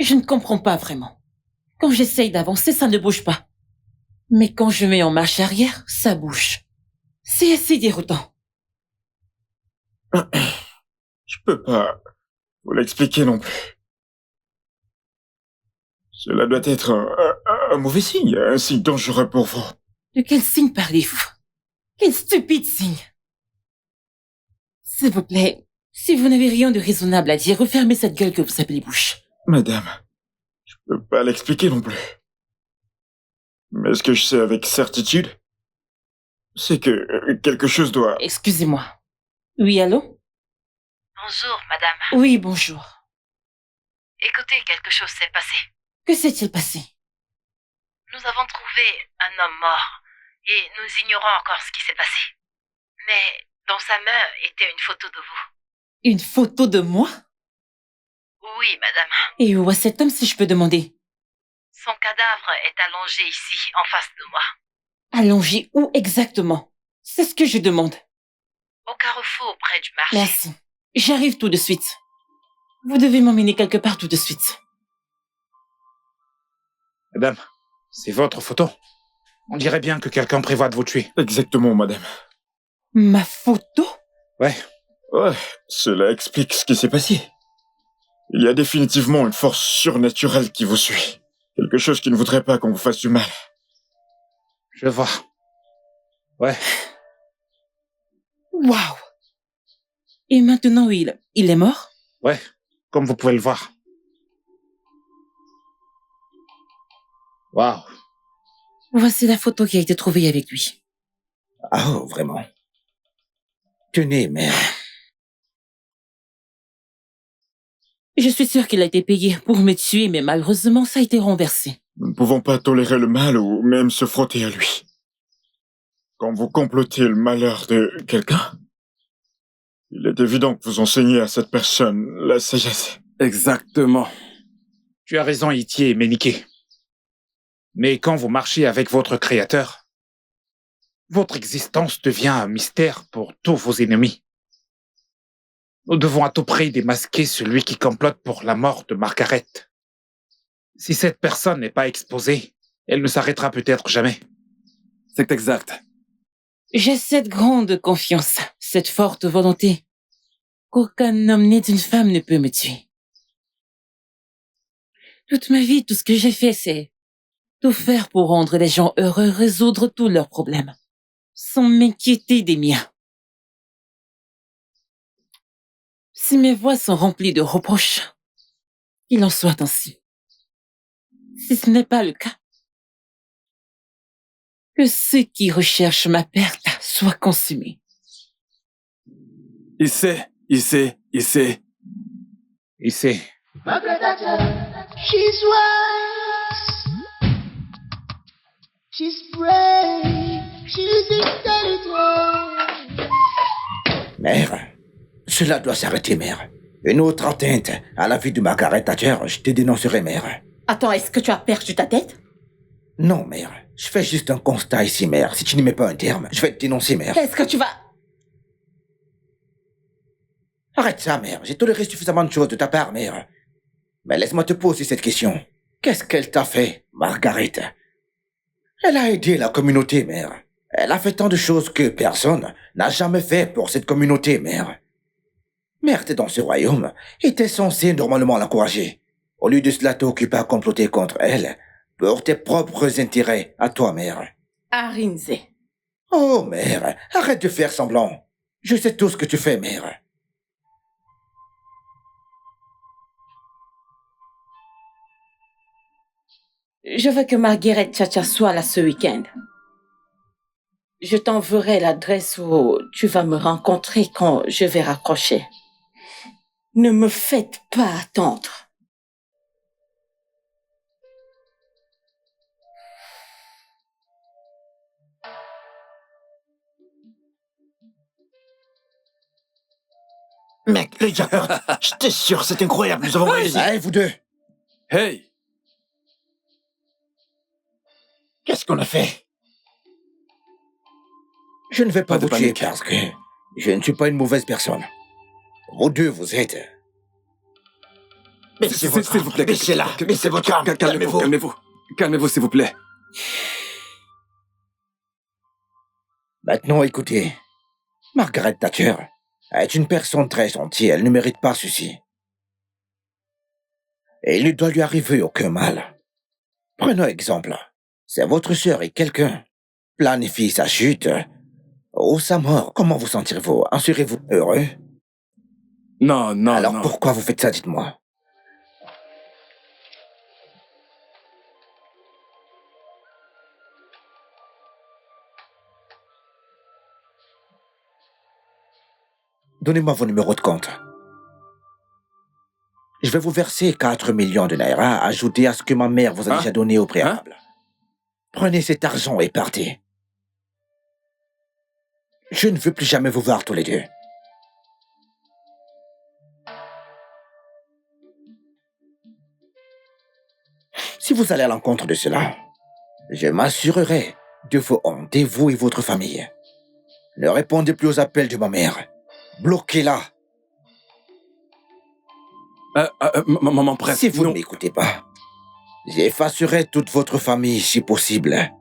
Je ne comprends pas vraiment. Quand j'essaye d'avancer, ça ne bouge pas. Mais quand je mets en marche arrière, ça bouge. C'est assez déroutant. Je peux pas vous l'expliquer non plus. Cela doit être un mauvais signe, un signe dangereux pour vous. De quel signe parlez-vous? Quel stupide signe! S'il vous plaît, si vous n'avez rien de raisonnable à dire, refermez cette gueule que vous appelez bouche. Madame, je peux pas l'expliquer non plus. Mais ce que je sais avec certitude, c'est que quelque chose doit... Excusez-moi. Oui, allô? Bonjour, madame. Oui, bonjour. Écoutez, quelque chose s'est passé. Que s'est-il passé? Nous avons trouvé un homme mort et nous ignorons encore ce qui s'est passé. Mais dans sa main était une photo de vous. Une photo de moi? Oui, madame. Et où est cet homme, si je peux demander? Son cadavre est allongé ici, en face de moi. Allongé où exactement? C'est ce que je demande. Au carrefour, près du marché. Merci. J'arrive tout de suite. Vous devez m'emmener quelque part tout de suite. Madame, c'est votre photo. On dirait bien que quelqu'un prévoit de vous tuer. Exactement, madame. Ma photo? Ouais, cela explique ce qui s'est passé. Il y a définitivement une force surnaturelle qui vous suit. Quelque chose qui ne voudrait pas qu'on vous fasse du mal. Je vois. Ouais. Waouh! Et maintenant, il est mort? Ouais, comme vous pouvez le voir. Waouh. Voici la photo qui a été trouvée avec lui. Ah, oh, vraiment? Tenez, mère. Je suis sûre qu'il a été payé pour me tuer, mais malheureusement, ça a été renversé. Nous ne pouvons pas tolérer le mal ou même se frotter à lui. Quand vous complotez le malheur de quelqu'un, il est évident que vous enseignez à cette personne la sagesse. Exactement. Tu as raison, Itier et Méniké. Mais quand vous marchez avec votre créateur, votre existence devient un mystère pour tous vos ennemis. Nous devons à tout prix démasquer celui qui complote pour la mort de Margaret. Si cette personne n'est pas exposée, elle ne s'arrêtera peut-être jamais. C'est exact. J'ai cette grande confiance, cette forte volonté, qu'aucun homme né d'une femme ne peut me tuer. Toute ma vie, tout ce que j'ai fait, c'est tout faire pour rendre les gens heureux, résoudre tous leurs problèmes, sans m'inquiéter des miens. Si mes voix sont remplies de reproches, qu'il en soit ainsi. Si ce n'est pas le cas, que ceux qui recherchent ma perte soient consumés. Il sait. She's wise. She's brave. She's intelligent. Mère, cela doit s'arrêter, mère. Une autre atteinte à la vie de Margaret Thatcher, je te dénoncerai, mère. Attends, est-ce que tu as perdu ta tête? Non, mère. Je fais juste un constat ici, mère. Si tu n'y mets pas un terme, je vais te dénoncer, mère. Est-ce que tu vas... Arrête ça, mère. J'ai toléré suffisamment de choses de ta part, mère. Mais laisse-moi te poser cette question. Qu'est-ce qu'elle t'a fait, Margaret? Elle a aidé la communauté, mère. Elle a fait tant de choses que personne n'a jamais fait pour cette communauté, mère. Mère, t'es dans ce royaume et t'es censé normalement l'encourager. Au lieu de cela, t'es occupé à comploter contre elle pour tes propres intérêts à toi, mère. Arinze. Oh, mère, arrête de faire semblant. Je sais tout ce que tu fais, mère. Je veux que Margaret Chacha soit là ce week-end. Je t'enverrai l'adresse où tu vas me rencontrer quand je vais raccrocher. Ne me faites pas attendre. Mec, le jackpot, j'étais sûr, c'est incroyable, nous avons réussi. Allez, vous deux. Hey! Qu'est-ce qu'on a fait? Je ne vais pas Pas de vous tuer panique. parce que je ne suis pas une mauvaise personne. Vous deux, vous êtes... Baissez votre S'il vous plaît. Baissez-la, baissez votre arme. Calmez-vous, calmez-vous. Calmez-vous, s'il vous plaît. Maintenant, écoutez. Margaret Thatcher est une personne très gentille, elle ne mérite pas ceci. Et il ne doit lui arriver aucun mal. Prenons exemple. C'est votre sœur et quelqu'un planifie sa chute ou sa mort. Comment vous sentirez-vous? En serez-vous heureux? Non, non, Alors non. pourquoi vous faites ça, dites-moi? Donnez-moi vos numéros de compte. Je vais vous verser 4 millions de naira ajoutés à ce que ma mère vous a déjà donné au préalable. Prenez cet argent et partez. Je ne veux plus jamais vous voir tous les deux. Si vous allez à l'encontre de cela, je m'assurerai de vos hontes, vous et votre famille. Ne répondez plus aux appels de ma mère. Bloquez-la. Mon prince, si vous ne m'écoutez pas, j'effacerai toute votre famille si possible.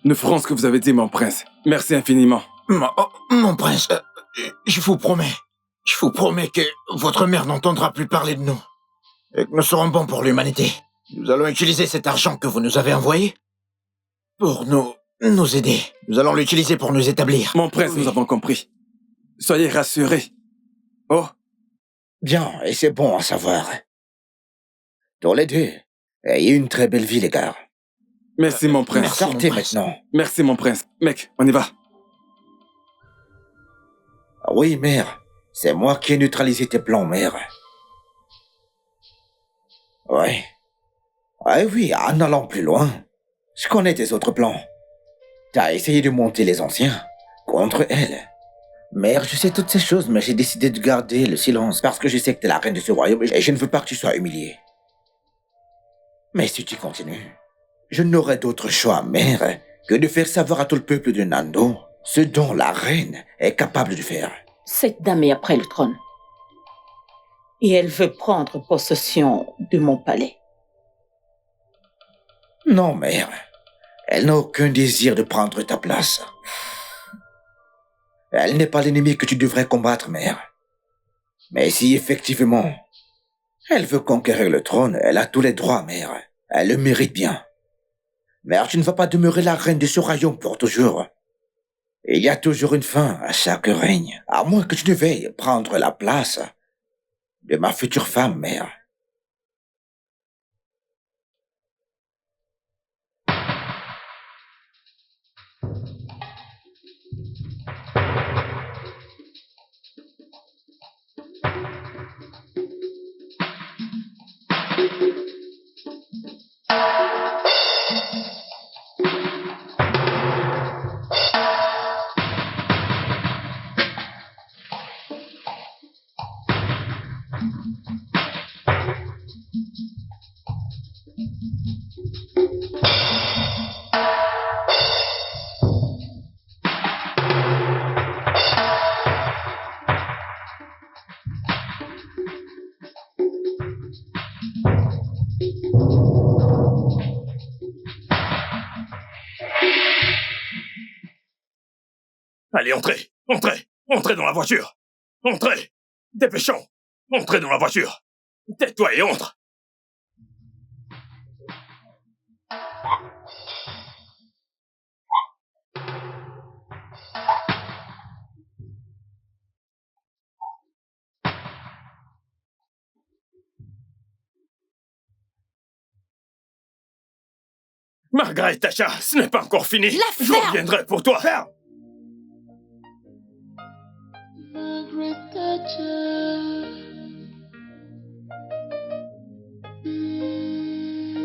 Nous ferons ce que vous avez dit, mon prince. Merci infiniment. Mon prince, je vous promets que votre mère n'entendra plus parler de nous. Et que nous serons bons pour l'humanité. Nous allons utiliser cet argent que vous nous avez envoyé pour nous aider. Nous allons l'utiliser pour nous établir. Mon prince, nous avons compris. Soyez rassurés. Oh. Bien, et c'est bon à savoir. Tous les deux, ayez une très belle vie, les gars. Merci, mon prince. Sortez maintenant. Merci, mon prince. Mec, on y va. Oui, mère. C'est moi qui ai neutralisé tes plans, mère. Oui. Oui, en allant plus loin. Je connais tes autres plans. T'as essayé de monter les anciens contre elle. Mère, je sais toutes ces choses, mais j'ai décidé de garder le silence parce que je sais que t'es la reine de ce royaume et je ne veux pas que tu sois humiliée. Mais si tu continues, je n'aurai d'autre choix, mère, que de faire savoir à tout le peuple de Nando ce dont la reine est capable de faire. Cette dame est après le trône. Et elle veut prendre possession de mon palais. Non, mère. Elle n'a aucun désir de prendre ta place. Elle n'est pas l'ennemi que tu devrais combattre, mère. Mais si effectivement, elle veut conquérir le trône, elle a tous les droits, mère. Elle le mérite bien. Mère, tu ne vas pas demeurer la reine de ce royaume pour toujours. Il y a toujours une fin à chaque règne, à moins que tu ne veuilles prendre la place de ma future femme, mère. Allez, entrez, entrez, entrez dans la voiture. Entrez, dépêchons, entrez dans la voiture. Tais-toi et entre. Margaret Thatcher, ce n'est pas encore fini. Je reviendrai pour toi. Ferme.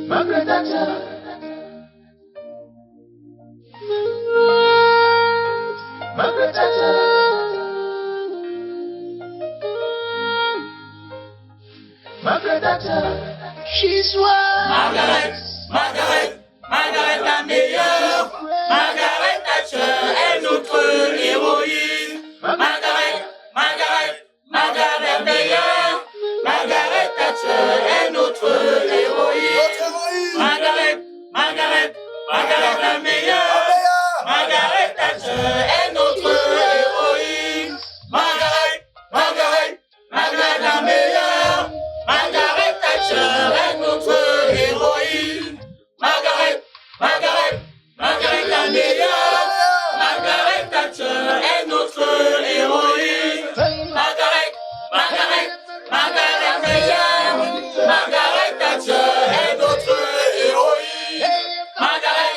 Margaret Thatcher. Margaret Thatcher. Margaret Thatcher. She's one. Margaret la meilleure. Margaret Thatcher est notre héroïne. Margaret meilleure. Margaret Thatcher est notre héroïne. Margaret la meilleure. Margaret Thatcher est notre héroïne. Margaret la meilleure. Margaret Thatcher est notre héroïne. Margaret la meilleure. Margaret Thatcher est notre héroïne. Margaret meilleure. Margaret Thatcher est notre héroïne. Margaret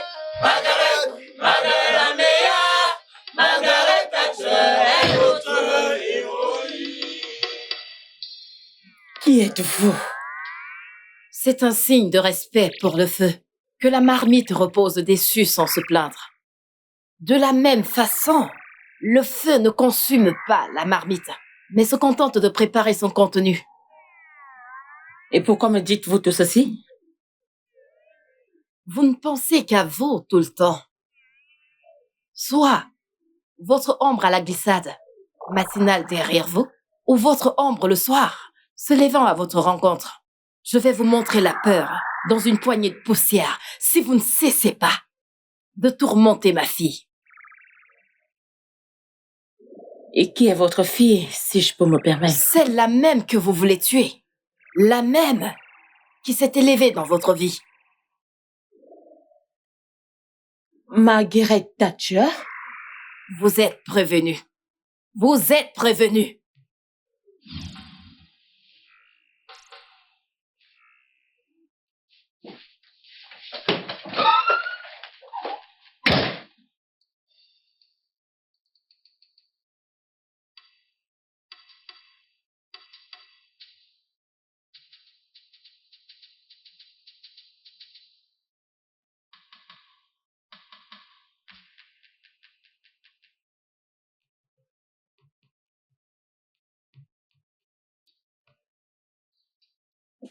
la meilleure. Margaret Thatcher est notre héroïne. Qui êtes-vous? C'est un signe de respect pour le feu. Que la marmite repose dessus sans se plaindre. De la même façon, le feu ne consume pas la marmite, mais se contente de préparer son contenu. Et pourquoi me dites-vous tout ceci? Vous ne pensez qu'à vous tout le temps. Soit votre ombre à la glissade, matinale derrière vous, ou votre ombre le soir, se levant à votre rencontre. Je vais vous montrer la peur dans une poignée de poussière si vous ne cessez pas de tourmenter ma fille. Et qui est votre fille, si je peux me permettre? Celle-là même que vous voulez tuer. La même qui s'est élevée dans votre vie. Margaret Thatcher? Vous êtes prévenu. Vous êtes prévenu.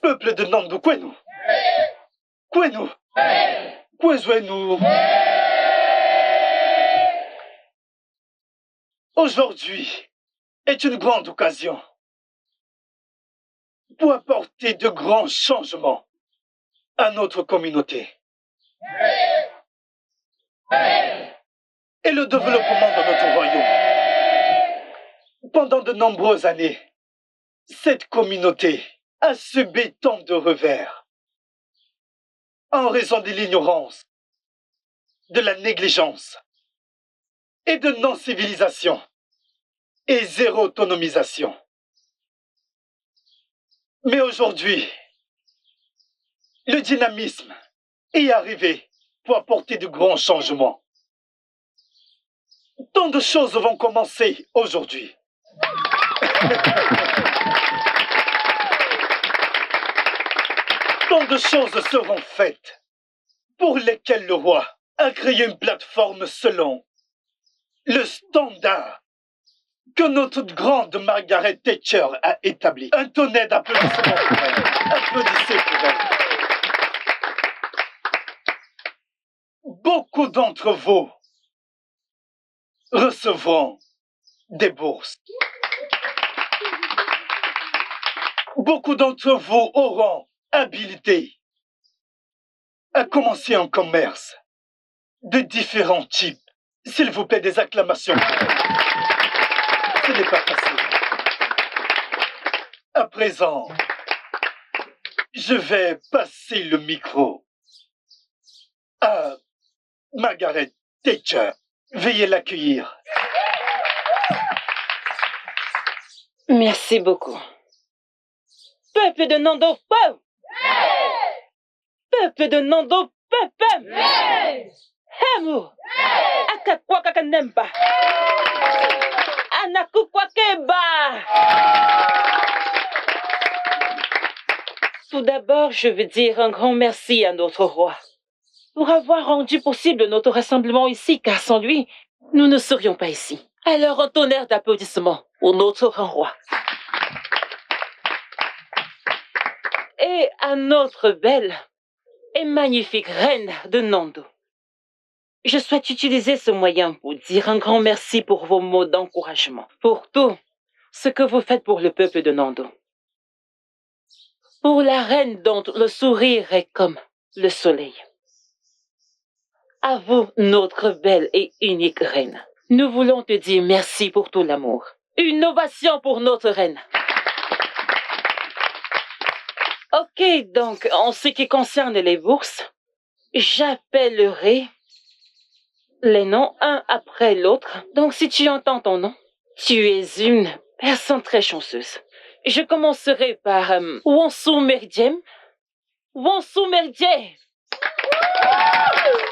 Peuple de Nando, Kwenu. Kwezwenu. Aujourd'hui est une grande occasion pour apporter de grands changements à notre communauté et le développement de notre royaume. Pendant de nombreuses années, cette communauté a subi tant de revers en raison de l'ignorance, de la négligence et de non-civilisation et zéro autonomisation. Mais aujourd'hui, le dynamisme est arrivé pour apporter de grands changements. Tant de choses vont commencer aujourd'hui. Tant de choses seront faites pour lesquelles le roi a créé une plateforme selon le standard que notre grande Margaret Thatcher a établi. Un tonnerre d'applaudissements pour elle. Applaudissez pour elle. Beaucoup d'entre vous recevront des bourses. Beaucoup d'entre vous auront habilité à commencer un commerce de différents types S'il vous plaît, des acclamations. Ce n'est pas facile. À présent, je vais passer le micro à Margaret Thatcher. Veuillez l'accueillir. Merci beaucoup. Peuple de Nando, wow! Peuple de Nando, peuple! Hemu! Akakwa kakanemba! Anakukwa keba! Tout d'abord, je veux dire un grand merci à notre roi pour avoir rendu possible notre rassemblement ici, car sans lui, nous ne serions pas ici. Alors, un tonnerre d'applaudissements pour notre grand roi. Et à notre belle et magnifique reine de Nando. Je souhaite utiliser ce moyen pour dire un grand merci pour vos mots d'encouragement, pour tout ce que vous faites pour le peuple de Nando. Pour la reine dont le sourire est comme le soleil. À vous, notre belle et unique reine. Nous voulons te dire merci pour tout l'amour. Une ovation pour notre reine. Ok, donc, en ce qui concerne les bourses, j'appellerai les noms un après l'autre. Donc, si tu entends ton nom, tu es une personne très chanceuse. Je commencerai par Wonsu Merdiem. Wonsu Merdiem.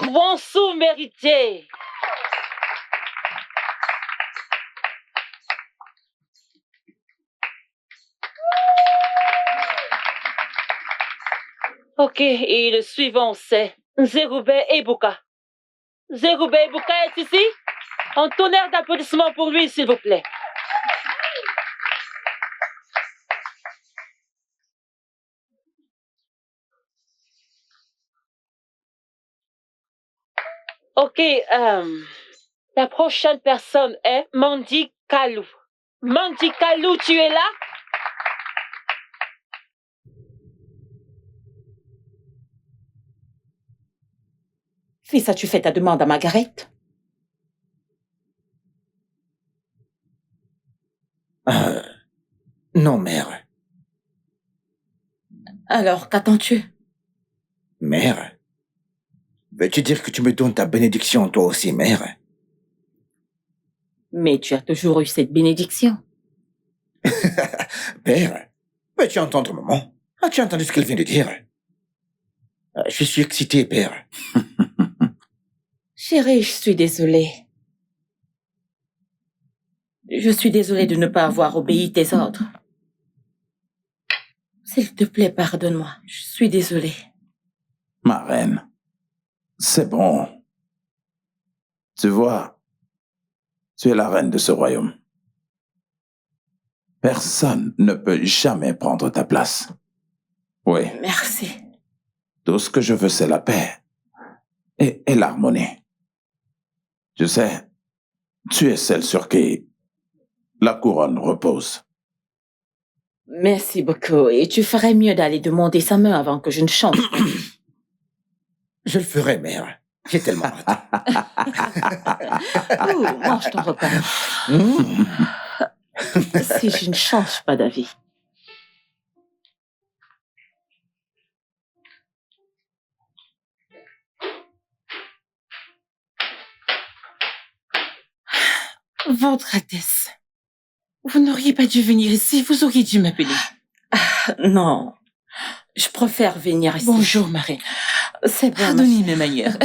Wonsu Merdiem. Ok, et le suivant c'est Zerube Ebuka. Zerube Ebuka est ici? Un tonnerre d'applaudissements pour lui, s'il vous plaît. Ok, la prochaine personne est Mandy Kalou. Mandy Kalou, tu es là? Fils, as-tu fait ta demande à Margaret? Non, mère. Alors, qu'attends-tu? Mère? Veux-tu dire que tu me donnes ta bénédiction, toi aussi, mère? Mais tu as toujours eu cette bénédiction. Père, veux-tu entendre maman? As-tu entendu ce qu'elle vient de dire? Je suis excité, père. Chérie, je suis désolée. Je suis désolée de ne pas avoir obéi tes ordres. S'il te plaît, pardonne-moi. Je suis désolée. Ma reine, c'est bon. Tu vois, tu es la reine de ce royaume. Personne ne peut jamais prendre ta place. Oui. Merci. Tout ce que je veux, c'est la paix et l'harmonie. Tu sais, tu es celle sur qui la couronne repose. Merci beaucoup. Et tu ferais mieux d'aller demander sa main avant que je ne change. Je le ferai, mère. J'ai tellement hâte. Mange ton repas. Si je ne change pas d'avis. Votre Altesse, vous n'auriez pas dû venir ici, vous auriez dû m'appeler. Non, je préfère venir ici. Bonjour, Marie. C'est bon. Pardonnez mes manières.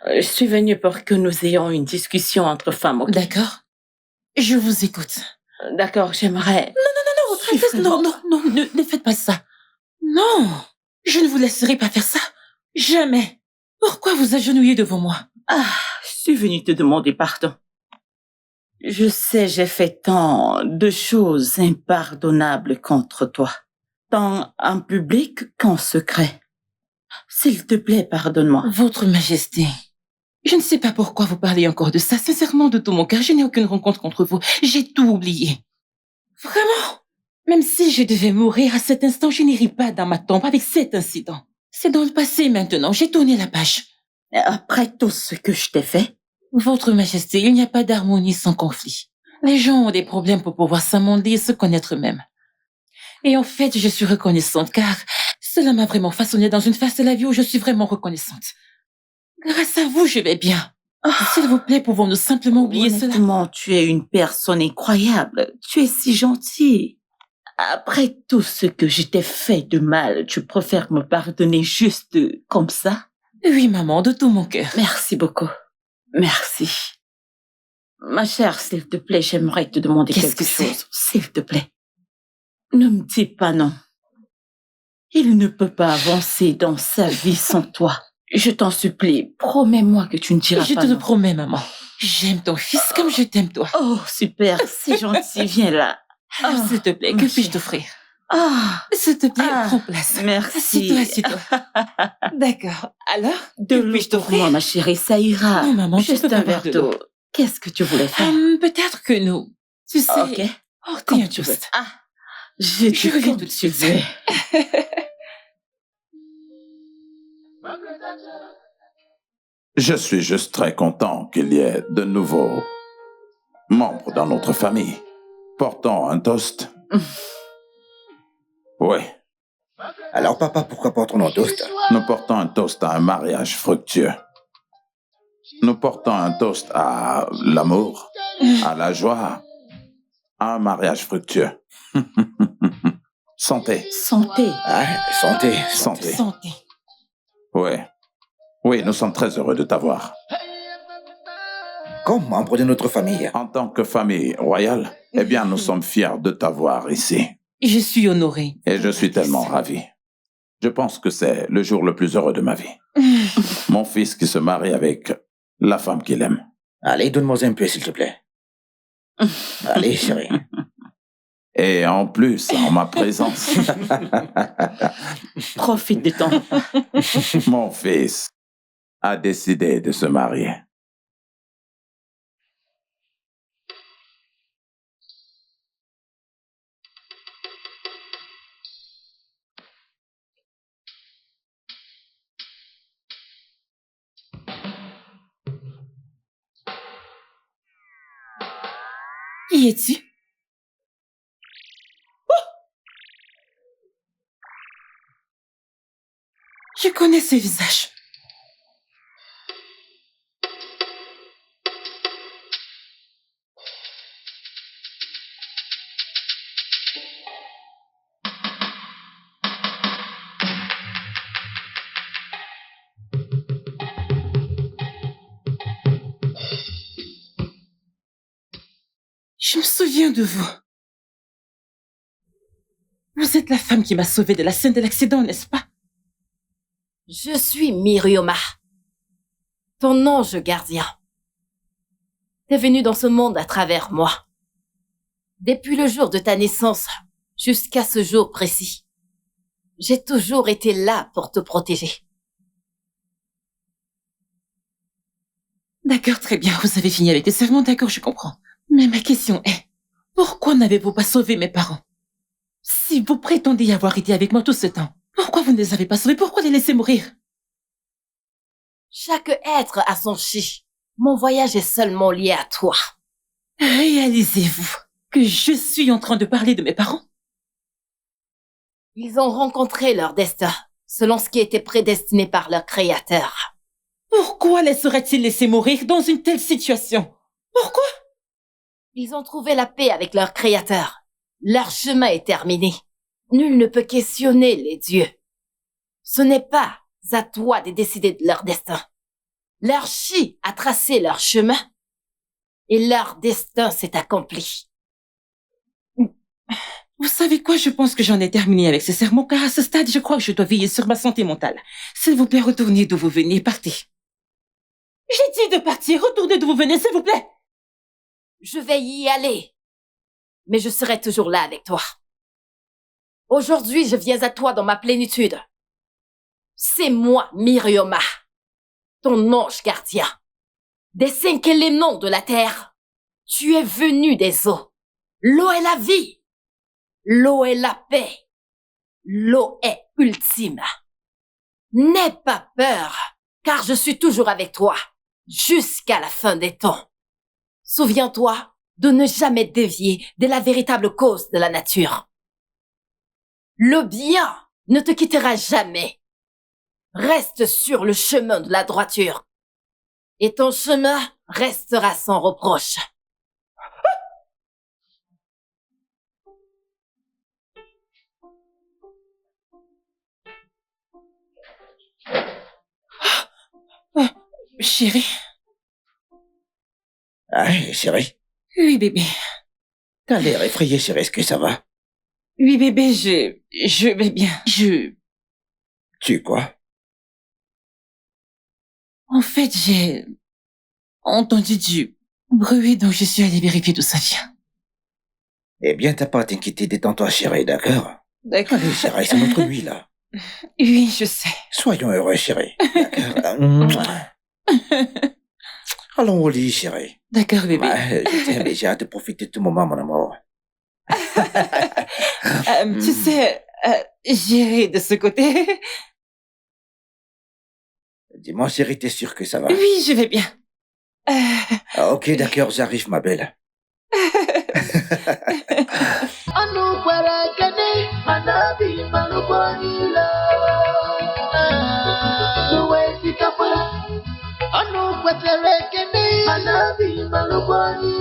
Je suis venue pour que nous ayons une discussion entre femmes. Okay? D'accord. Je vous écoute. D'accord, j'aimerais... Non, Votre Altesse, non, ne faites pas ça. Non, je ne vous laisserai pas faire ça. Jamais. Pourquoi vous agenouillez devant moi? Je suis venue te demander pardon. Je sais, j'ai fait tant de choses impardonnables contre toi, tant en public qu'en secret. S'il te plaît, pardonne-moi. Votre Majesté, je ne sais pas pourquoi vous parlez encore de ça. Sincèrement, de tout mon cœur, je n'ai aucune rencontre contre vous. J'ai tout oublié. Vraiment. Même si je devais mourir à cet instant, je n'irai pas dans ma tombe avec cet incident. C'est dans le passé maintenant, j'ai tourné la page. Après tout ce que je t'ai fait, Votre Majesté, il n'y a pas d'harmonie sans conflit. Les gens ont des problèmes pour pouvoir s'amender et se connaître eux-mêmes. Et en fait, je suis reconnaissante car cela m'a vraiment façonnée dans une phase de la vie où je suis vraiment reconnaissante. Grâce à vous, je vais bien. S'il vous plaît, pouvons-nous simplement oublier cela? Honnêtement, tu es une personne incroyable. Tu es si gentille. Après tout ce que je t'ai fait de mal, tu préfères me pardonner juste comme ça? Oui, maman, de tout mon cœur. Merci beaucoup. Merci. Ma chère, s'il te plaît, j'aimerais te demander quelque chose. S'il te plaît. Ne me dis pas non. Il ne peut pas avancer dans sa vie sans toi. Je t'en supplie, promets-moi que tu ne diras Je pas te non. le promets, maman. J'aime ton fils comme je t'aime toi. Oh, super, c'est gentil, viens là. Alors, s'il te plaît, que puis-je t'offrir? S'il te plaît, prends place. Merci. Assieds-toi, assieds-toi. D'accord. Alors, De l'eau pour moi, ma chérie, ça ira. Non, maman, je juste peux pas un boire verre de l'eau. d'eau. Qu'est-ce que tu voulais faire? Peut-être que nous... Tu sais... Ok. Ortez un toast. Je reviens tout de suite. Je suis juste très content qu'il y ait de nouveaux membres dans notre famille. Portons un toast. Oui. Alors, papa, pourquoi portons un toast? Nous portons un toast à un mariage fructueux. Nous portons un toast à l'amour, à la joie, à un mariage fructueux. Santé. Santé. Santé. Santé. Santé. Oui. Oui, nous sommes très heureux de t'avoir. Comme membre de notre famille. En tant que famille royale, eh bien, nous sommes fiers de t'avoir ici. Je suis honorée. Et je suis tellement ravi. Je pense que c'est le jour le plus heureux de ma vie. Mon fils qui se marie avec la femme qu'il aime. Allez, donne-moi un peu, s'il te plaît. Allez, chérie. Et en plus, en ma présence. Profite de ton. Mon fils a décidé de se marier. Qui es-tu? Je connais ce visage. Je me souviens de vous. Vous êtes la femme qui m'a sauvée de la scène de l'accident, n'est-ce pas? Je suis Mirioma, ton ange gardien. T'es venu dans ce monde à travers moi. Depuis le jour de ta naissance jusqu'à ce jour précis, j'ai toujours été là pour te protéger. D'accord, très bien. Vous avez fini avec le serment, d'accord, je comprends. Mais ma question est, pourquoi n'avez-vous pas sauvé mes parents? Si vous prétendez avoir été avec moi tout ce temps, pourquoi vous ne les avez pas sauvés? Pourquoi les laisser mourir? Chaque être a son chi. Mon voyage est seulement lié à toi. Réalisez-vous que je suis en train de parler de mes parents? Ils ont rencontré leur destin, selon ce qui était prédestiné par leur créateur. Pourquoi les seraient-ils laissés mourir dans une telle situation? Pourquoi? Ils ont trouvé la paix avec leur créateur. Leur chemin est terminé. Nul ne peut questionner les dieux. Ce n'est pas à toi de décider de leur destin. Leur chi a tracé leur chemin et leur destin s'est accompli. Vous savez quoi? Je pense que j'en ai terminé avec ce sermon, car à ce stade, je crois que je dois veiller sur ma santé mentale. S'il vous plaît, retournez d'où vous venez, partez. J'ai dit de partir, retournez d'où vous venez, s'il vous plaît. Je vais y aller, mais je serai toujours là avec toi. Aujourd'hui, je viens à toi dans ma plénitude. C'est moi, Mirioma, ton ange gardien. Des 5 éléments de la terre, tu es venu des eaux. L'eau est la vie. L'eau est la paix. L'eau est ultime. N'aie pas peur, car je suis toujours avec toi. jusqu'à la fin des temps. Souviens-toi de ne jamais dévier de la véritable cause de la nature. Le bien ne te quittera jamais. Reste sur le chemin de la droiture. Et ton chemin restera sans reproche. Chérie. Ah, chérie. Oui, bébé. T'as l'air effrayé, chérie. Est-ce que ça va? Oui, bébé, je vais bien. Tu quoi? En fait, j'ai entendu du bruit, donc je suis allée vérifier d'où ça vient. Eh bien, t'as pas à t'inquiéter, détends-toi, chérie, d'accord? D'accord. Allez, chérie, c'est notre nuit, là. Oui, je sais. Soyons heureux, chérie. D'accord? Allons au lit, chérie. D'accord, bébé. Je t'aime et j'ai hâte de profiter de tout moment, mon amour. Tu sais, j'irai de ce côté. Dis-moi, chérie, t'es sûre que ça va? Oui, je vais bien. Ah, ok, d'accord, j'arrive, ma belle. Anu kwere kene manabi manubonila. Nuwe sikapa. Anu kwere kene manabi manubonila.